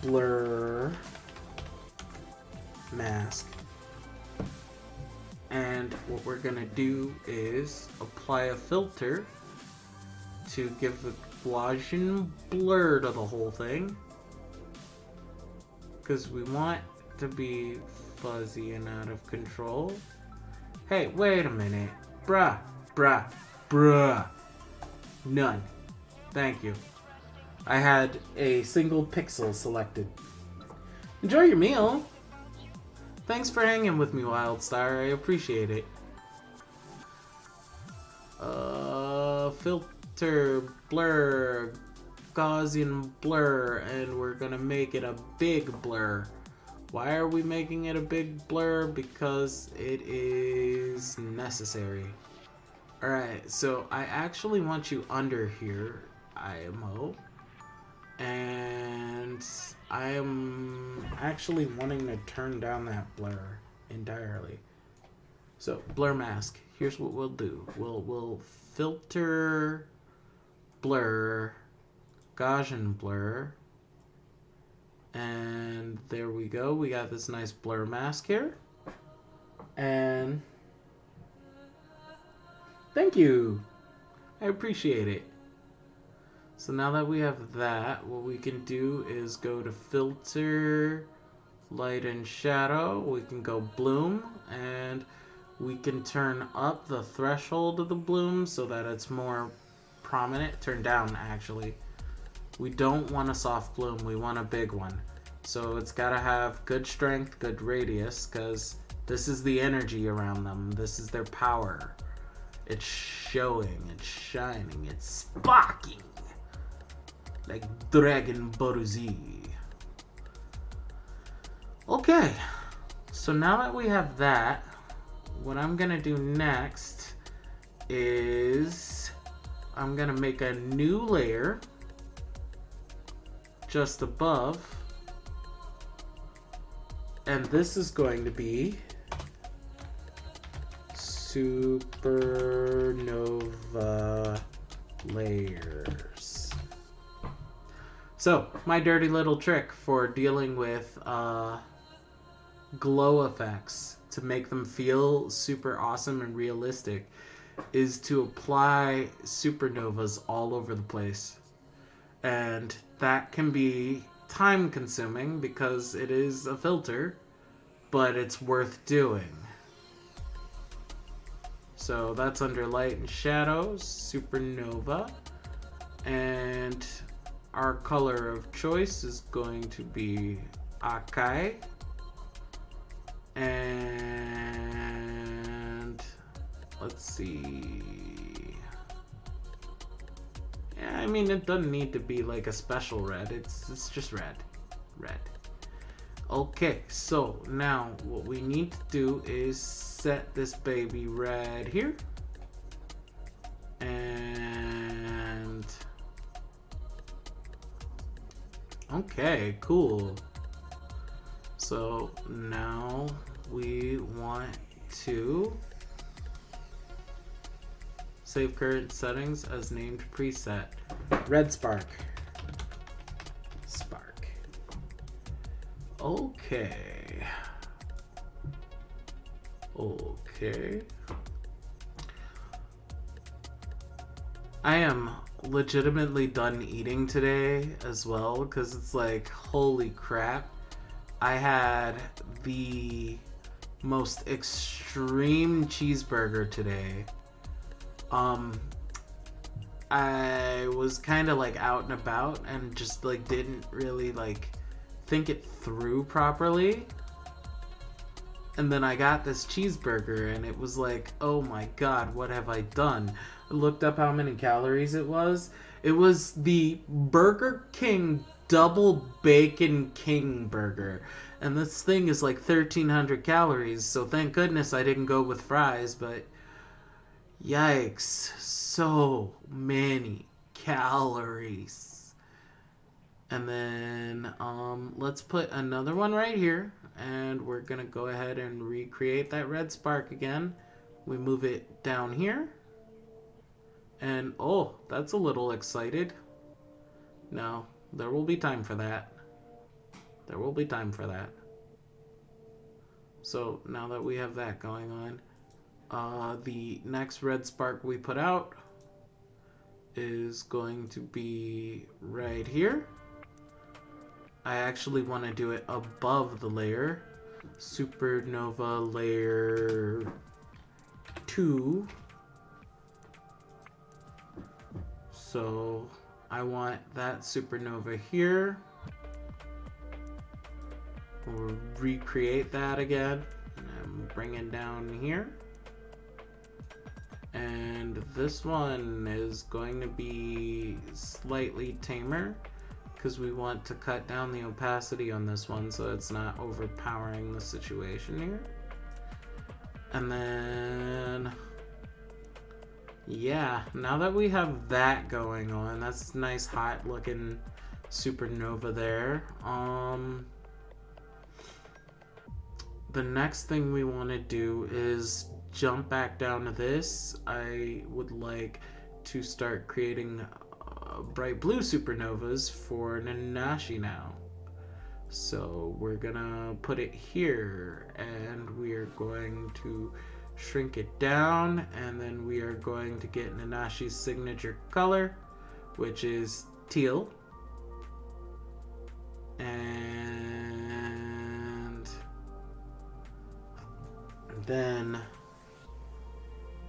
blur mask. And what we're gonna do is apply a filter to give the Gaussian blur to the whole thing, because we want it to be fuzzy and out of control. Hey, wait a minute. Bruh. None. Thank you. I had a single pixel selected. Enjoy your meal. Thanks for hanging with me, Wildstar. I appreciate it. Filter, blur, Gaussian blur, and we're gonna make it a big blur. Why are we making it a big blur? Because it is necessary. Alright, so I actually want you under here, IMO. And I am actually wanting to turn down that blur entirely. So, blur mask. Here's what we'll do. We'll filter blur, Gaussian blur. And there we go. We got this nice blur mask here. And thank you. I appreciate it. So now that we have that, what we can do is go to filter, light and shadow. We can go bloom, and we can turn up the threshold of the bloom so that it's more prominent. Turn down, actually. We don't want a soft bloom, we want a big one. So it's gotta have good strength, good radius, because this is the energy around them. This is their power. It's showing, it's shining, it's sparking. Like Dragon Ball Z. Okay, so now that we have that, what I'm gonna do next is I'm gonna make a new layer just above, and this is going to be supernova layers. So, my dirty little trick for dealing with glow effects to make them feel super awesome and realistic is to apply supernovas all over the place. And that can be time consuming because it is a filter, but it's worth doing. So that's under light and shadows, supernova, and our color of choice is going to be Akai. And let's see. Yeah, I mean, it doesn't need to be like a special red. It's just red. Red. Okay, so now what we need to do is set this baby red here. And okay, cool. So now we want to save current settings as named preset. Red spark. Spark. Okay. Okay. I am legitimately done eating today as well, because it's like, holy crap. I had the most extreme cheeseburger today. I was kind of like out and about and just like didn't really like think it through properly. And then I got this cheeseburger and it was like, oh my god, what have I done? I looked up how many calories it was. It was the Burger King Double Bacon King Burger. And this thing is like 1,300 calories, so thank goodness I didn't go with fries, but yikes, so many calories. And then let's put another one right here, and we're gonna go ahead and recreate that red spark again. We move it down here, And oh, that's a little excited. No, there will be time for that. There will be time for that. So now that we have that going on, the next red spark we put out is going to be right here. I actually want to do it above the layer. Supernova layer 2. So I want that supernova here. We'll recreate that again. And bring it down here. And this one is going to be slightly tamer because we want to cut down the opacity on this one so it's not overpowering the situation here. And then, yeah, now that we have that going on, that's nice hot looking supernova there. The next thing we want to do is jump back down to this. I would like to start creating bright blue supernovas for Nanashi now. So we're gonna put it here and we are going to shrink it down, and then we are going to get Nanashi's signature color, which is teal. And then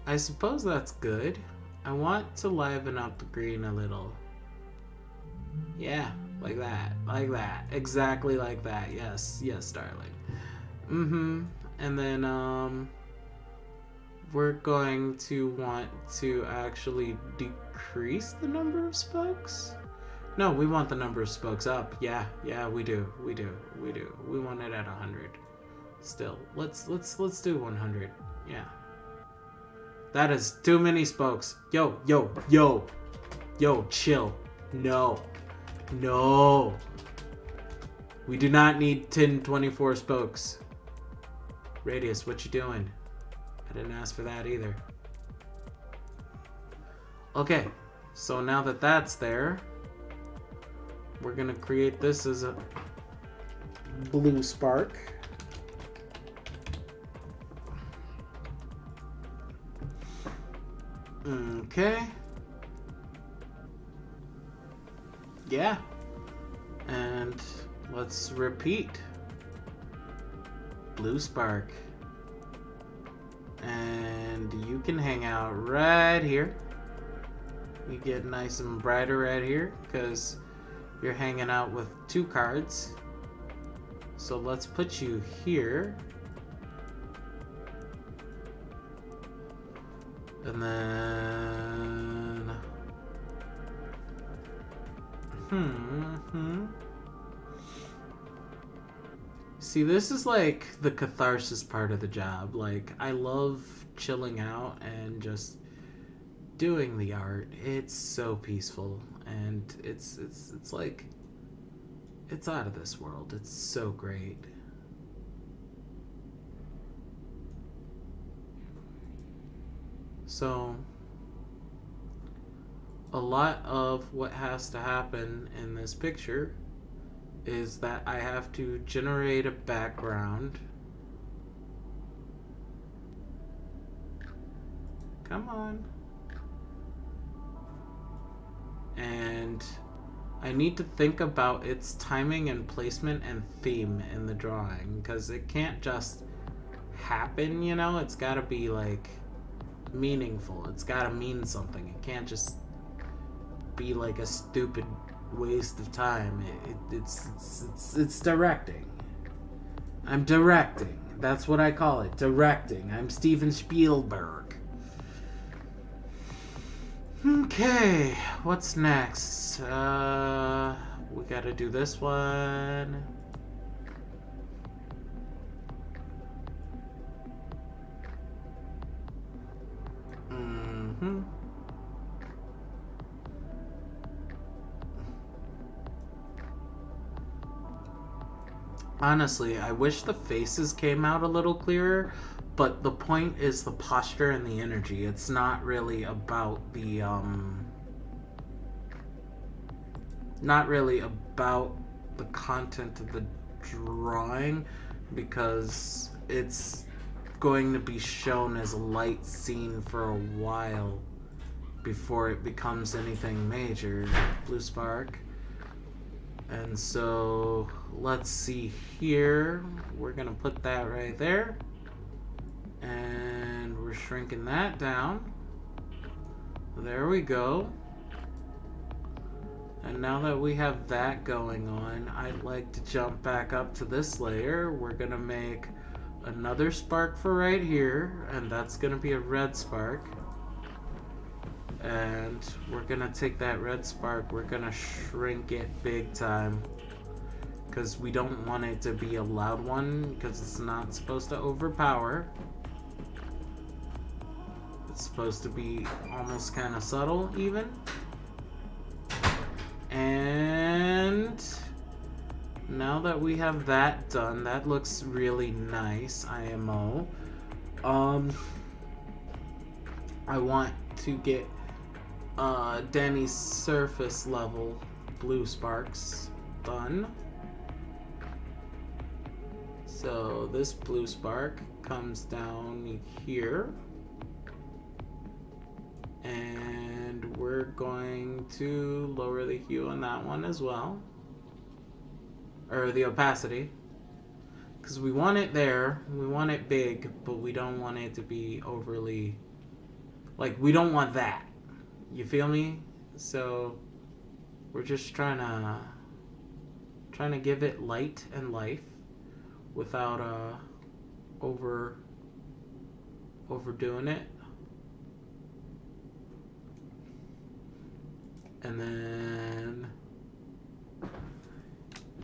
I suppose that's good. I want to liven up the green a little. Yeah, like that. Like that. Exactly like that. Yes. Yes, darling. And then, we're going to want to actually decrease the number of spokes? No, we want the number of spokes up. Yeah, we do. We want it at 100. Still, let's do 100. Yeah. That is too many spokes. Yo, chill. No. We do not need 1024 spokes. Radius, what you doing? I didn't ask for that either. Okay, so now that that's there, we're gonna create this as a blue spark. Okay. Yeah. And let's repeat. Blue spark. And you can hang out right here. You get nice and brighter right here because you're hanging out with 2 cards. So let's put you here. And then see, this is like the catharsis part of the job. Like, I love chilling out and just doing the art. It's so peaceful, and it's like it's out of this world. It's so great. So a lot of what has to happen in this picture is that I have to generate a background. Come on. And I need to think about its timing and placement and theme in the drawing, because it can't just happen, you know? It's gotta be like meaningful. It's gotta mean something. It can't just be like a stupid waste of time. It's directing. I'm directing. That's what I call it. Directing. I'm Steven Spielberg. Okay, what's next? We gotta do this one. Honestly, I wish the faces came out a little clearer, but the point is the posture and the energy. It's not really about the content of the drawing, because it's going to be shown as a light scene for a while before it becomes anything major. Blue spark. And so let's see here. We're gonna put that right there, and we're shrinking that down. There we go. And now that we have that going on, I'd like to jump back up to this layer. We're gonna make another spark for right here, and that's gonna be a red spark. And we're gonna take that red spark, we're gonna shrink it big time, because we don't want it to be a loud one, because it's not supposed to overpower. It's supposed to be almost kind of subtle even. And now that we have that done, that looks really nice, IMO. I want to get Danny's surface level blue sparks done. So this blue spark comes down here, and we're going to lower the hue on that one as well, or the opacity, because we want it there, we want it big, but we don't want it to be overly, like, we don't want that. You feel me? So we're just trying to give it light and life without overdoing it. And then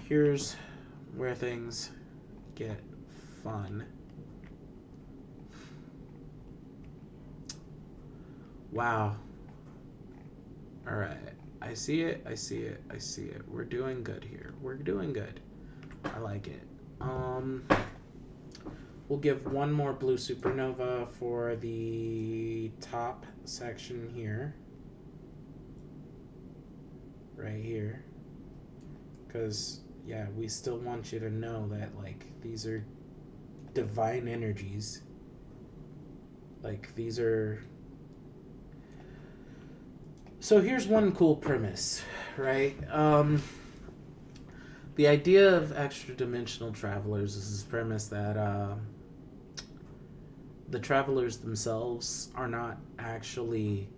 here's where things get fun. Wow. Alright, I see it, I see it, I see it. We're doing good here. We're doing good. I like it. We'll give one more blue supernova for the top section here. Right here. Because, yeah, we still want you to know that, like, these are divine energies. Like, these are... So here's one cool premise, right? The idea of extra-dimensional travelers is this premise that the travelers themselves are not actually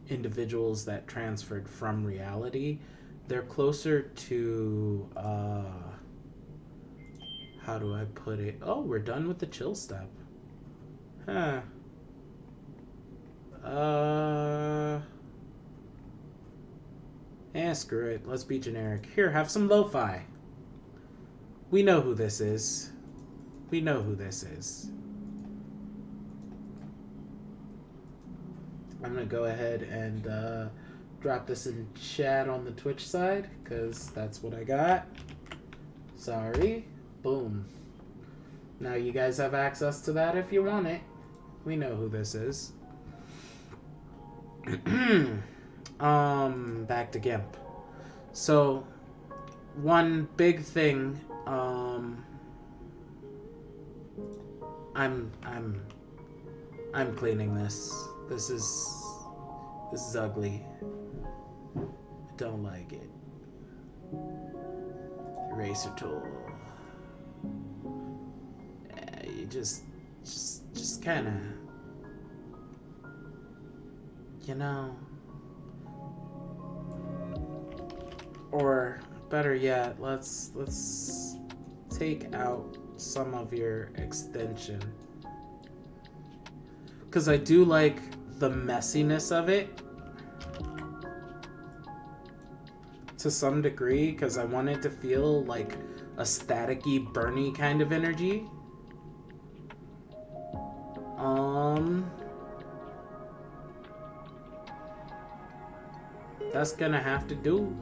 individuals that transferred from reality. They're closer to, how do I put it? Oh, we're done with the chill step. Huh. Screw it. Let's be generic. Here, have some lo-fi. We know who this is. We know who this is. I'm gonna go ahead and drop this in chat on the Twitch side, because that's what I got. Sorry. Boom. Now you guys have access to that if you want it. We know who this is. Back to GIMP. So, one big thing, I'm cleaning this. This is ugly. I don't like it. Eraser tool. Yeah, you just kind of, you know. Or better yet, let's take out some of your extension, because I do like the messiness of it to some degree, because I want it to feel like a staticky, burny kind of energy. That's gonna have to do.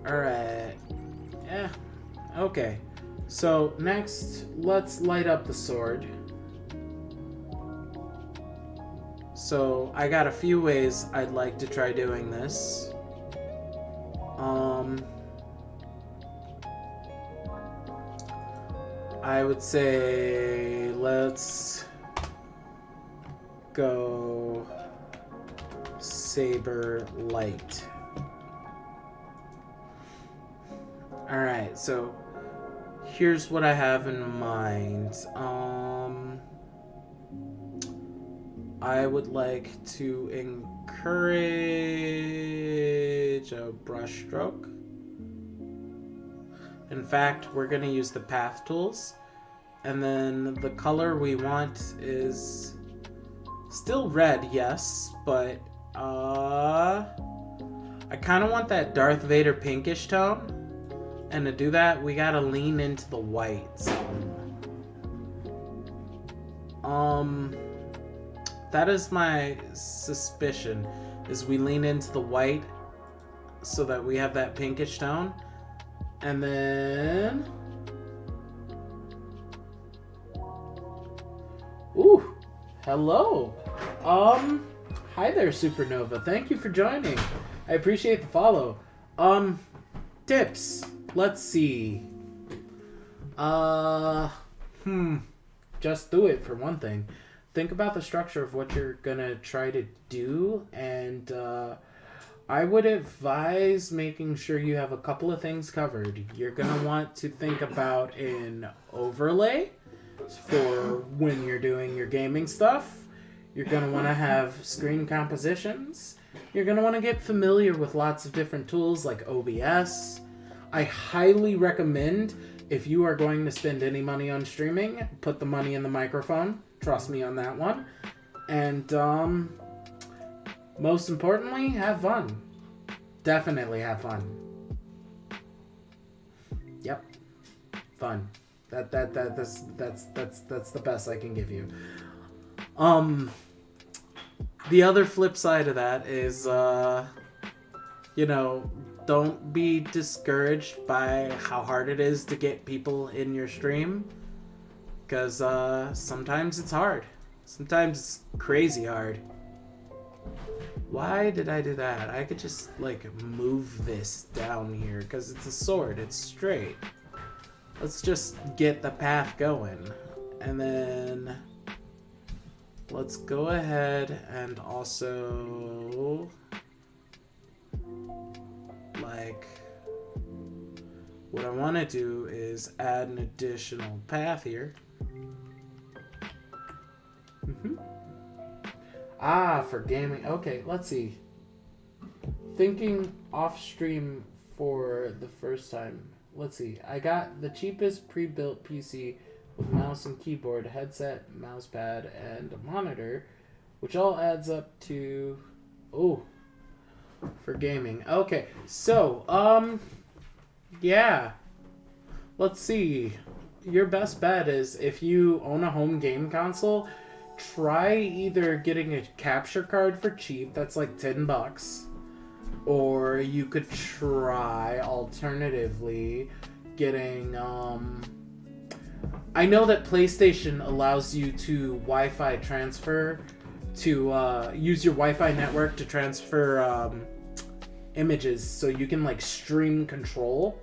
Alright. Yeah. Okay. So, next, let's light up the sword. So I got a few ways I'd like to try doing this. I would say let's go Saber Light. Alright, so here's what I have in mind. I would like to encourage a brush stroke. In fact, we're going to use the path tools. And then the color we want is still red, yes, but I kind of want that Darth Vader pinkish tone. And to do that, we got to lean into the white. That is my suspicion, is we lean into the white so that we have that pinkish tone. And then... Ooh, hello. Hi there, Supernova. Thank you for joining. I appreciate the follow. Tips. Let's see. Just do it, for one thing. Think about the structure of what you're gonna try to do, and I would advise making sure you have a couple of things covered. You're gonna want to think about an overlay for when you're doing your gaming stuff. You're gonna want to have screen compositions. You're gonna want to get familiar with lots of different tools like OBS. I highly recommend, if you are going to spend any money on streaming, put the money in the microphone. Trust me on that one. And most importantly, have fun. Definitely have fun. Yep. Fun. That's the best I can give you. The other flip side of that is don't be discouraged by how hard it is to get people in your stream, because sometimes it's hard. Sometimes it's crazy hard. Why did I do that? I could just move this down here because it's a sword. It's straight. Let's just get the path going. And then let's go ahead and also what I want to do is add an additional path here. For gaming. Okay, let's see. Thinking off stream for the first time. Let's see. I got the cheapest pre-built PC with mouse and keyboard, headset, mousepad, and a monitor, which all adds up to... Oh, for gaming. Okay, so, yeah. Let's see. Your best bet is, if you own a home game console, try either getting a capture card for cheap, that's like $10, or you could try, alternatively, getting, I know that PlayStation allows you to Wi-Fi transfer, to use your Wi-Fi network to transfer images, so you can stream Control,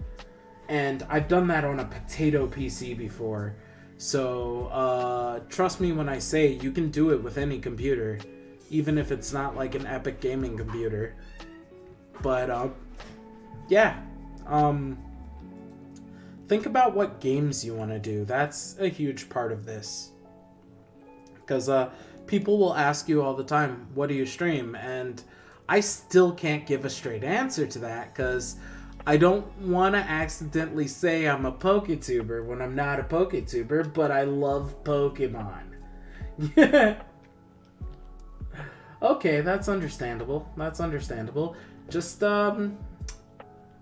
and I've done that on a potato PC before. So trust me when I say you can do it with any computer, even if it's not like an epic gaming computer. But yeah, think about what games you want to do. That's a huge part of this, because people will ask you all the time, what do you stream? And I still can't give a straight answer to that, because I don't want to accidentally say I'm a PokeTuber when I'm not a PokeTuber, but I love Pokemon. Okay, that's understandable. That's understandable. Just dive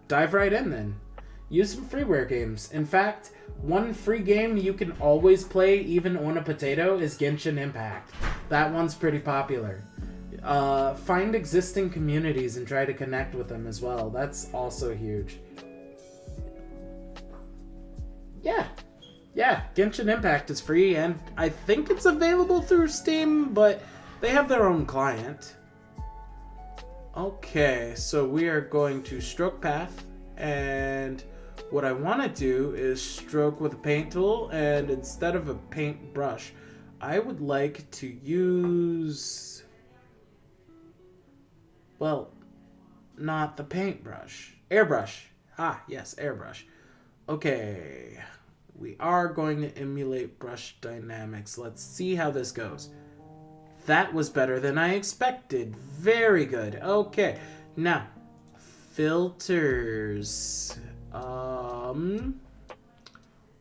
right in then. Use some freeware games. In fact, one free game you can always play, even on a potato, is Genshin Impact. That one's pretty popular. Find existing communities and try to connect with them as well. That's also huge. Yeah, Genshin Impact is free, and I think it's available through Steam, but They have their own client. Okay, so we are going to stroke path, and what I want to do is stroke with a paint tool, and instead of a paint brush, I would like to use, well, not the paintbrush, airbrush. Ah, yes, airbrush. Okay, we are going to emulate brush dynamics. Let's see how this goes. That was better than I expected. Very good. Okay, now filters.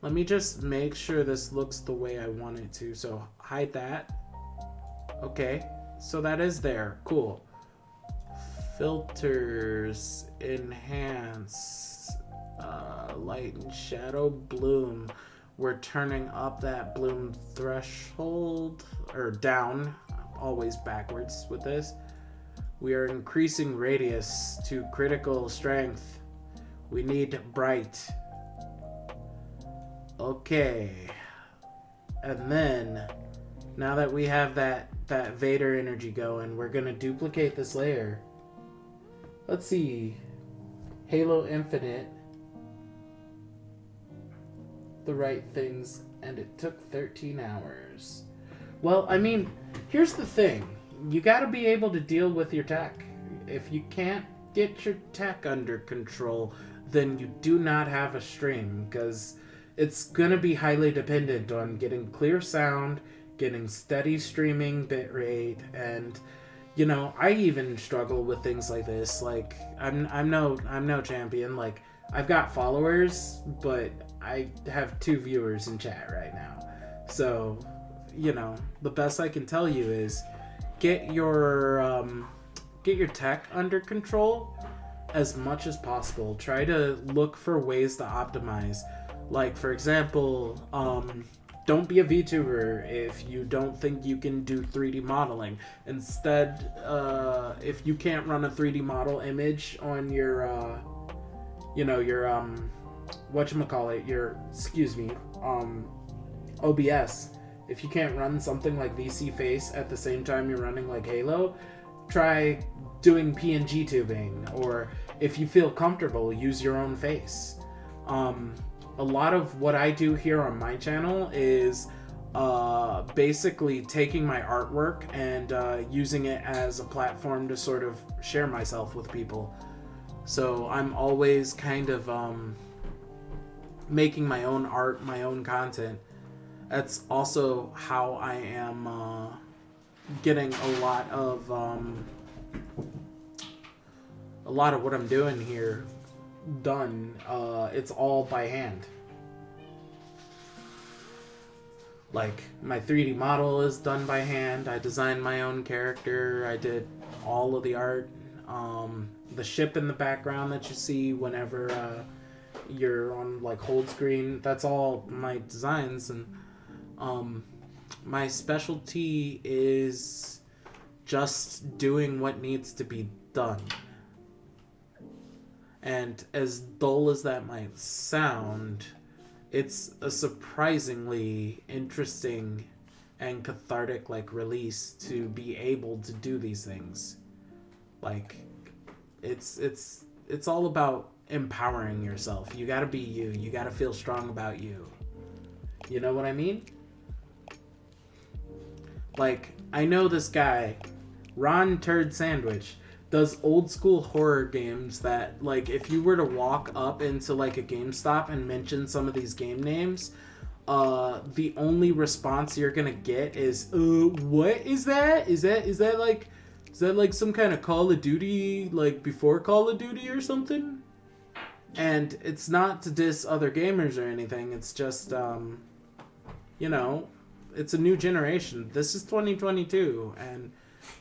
Let me just make sure this looks the way I want it to. So hide that. Okay, so that is there. Cool. Filters, enhance, light and shadow, bloom. We're turning up that bloom threshold, or down, always backwards with this. We are increasing radius to critical strength. We need bright. Okay. And then, now that we have that Vader energy going, we're gonna duplicate this layer. Let's see. Halo Infinite. The right things, and it took 13 hours. Well, I mean, here's the thing. You gotta be able to deal with your tech. If you can't get your tech under control, then you do not have a stream, because it's gonna be highly dependent on getting clear sound, getting steady streaming bitrate, and you know, I even struggle with things like this. Like, I'm no champion. Like, I've got followers, but I have 2 viewers in chat right now. So, you know, the best I can tell you is get your tech under control as much as possible. Try to look for ways to optimize. Like, for example, don't be a VTuber if you don't think you can do 3D modeling. Instead, if you can't run a 3D model image on your, OBS, if you can't run something like VC Face at the same time you're running like Halo, try doing PNG tubing, or if you feel comfortable, use your own face. A lot of what I do here on my channel is basically taking my artwork and using it as a platform to sort of share myself with people. So I'm always kind of making my own art, my own content. That's also how I am getting a lot of what I'm doing here done. It's all by hand. Like, my 3D model is done by hand. I designed my own character. I did all of the art. The ship in the background that you see whenever you're on like hold screen, that's all my designs. And my specialty is just doing what needs to be done. And as dull as that might sound, it's a surprisingly interesting and cathartic like release to be able to do these things. Like, it's all about empowering yourself. You gotta be you. You gotta feel strong about you. You know what I mean? Like, I know this guy, Ron Turd Sandwich, does old school horror games that, like, if you were to walk up into like a GameStop and mention some of these game names, the only response you're gonna get is, what is that? Is that like some kind of Call of Duty, like before Call of Duty or something? And it's not to diss other gamers or anything. It's just, you know, it's a new generation. This is 2022, and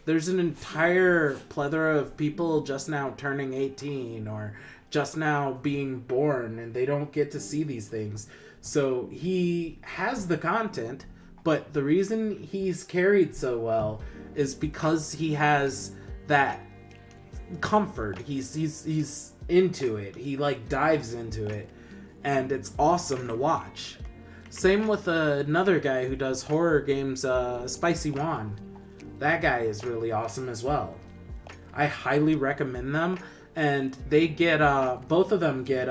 there's an entire plethora of people just now turning 18 or just now being born, and they don't get to see these things. So he has the content, but the reason he's carried so well is because he has that comfort. He's into it. He like dives into it, and it's awesome to watch. Same with another guy who does horror games, Spicy Juan. That guy is really awesome as well. I highly recommend them, and they get both of them get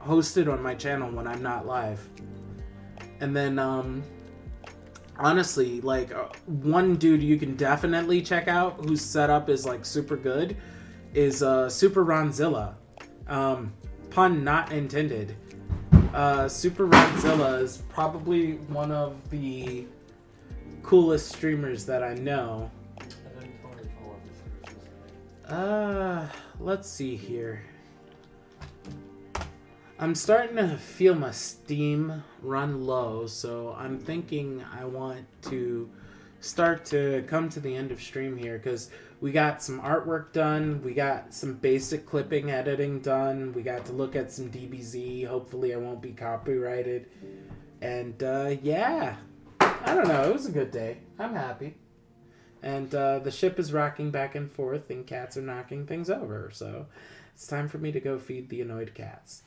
hosted on my channel when I'm not live. And then honestly, like one dude you can definitely check out whose setup is like super good is Super Ronzilla. Pun not intended. Super Ronzilla is probably one of the coolest streamers that I know. Let's see here. I'm starting to feel my Steam run low, so I'm thinking I want to start to come to the end of stream here, because we got some artwork done, we got some basic clipping editing done, we got to look at some DBZ, hopefully I won't be copyrighted, and yeah, I don't know, it was a good day, I'm happy, and the ship is rocking back and forth and cats are knocking things over, so it's time for me to go feed the annoyed cats.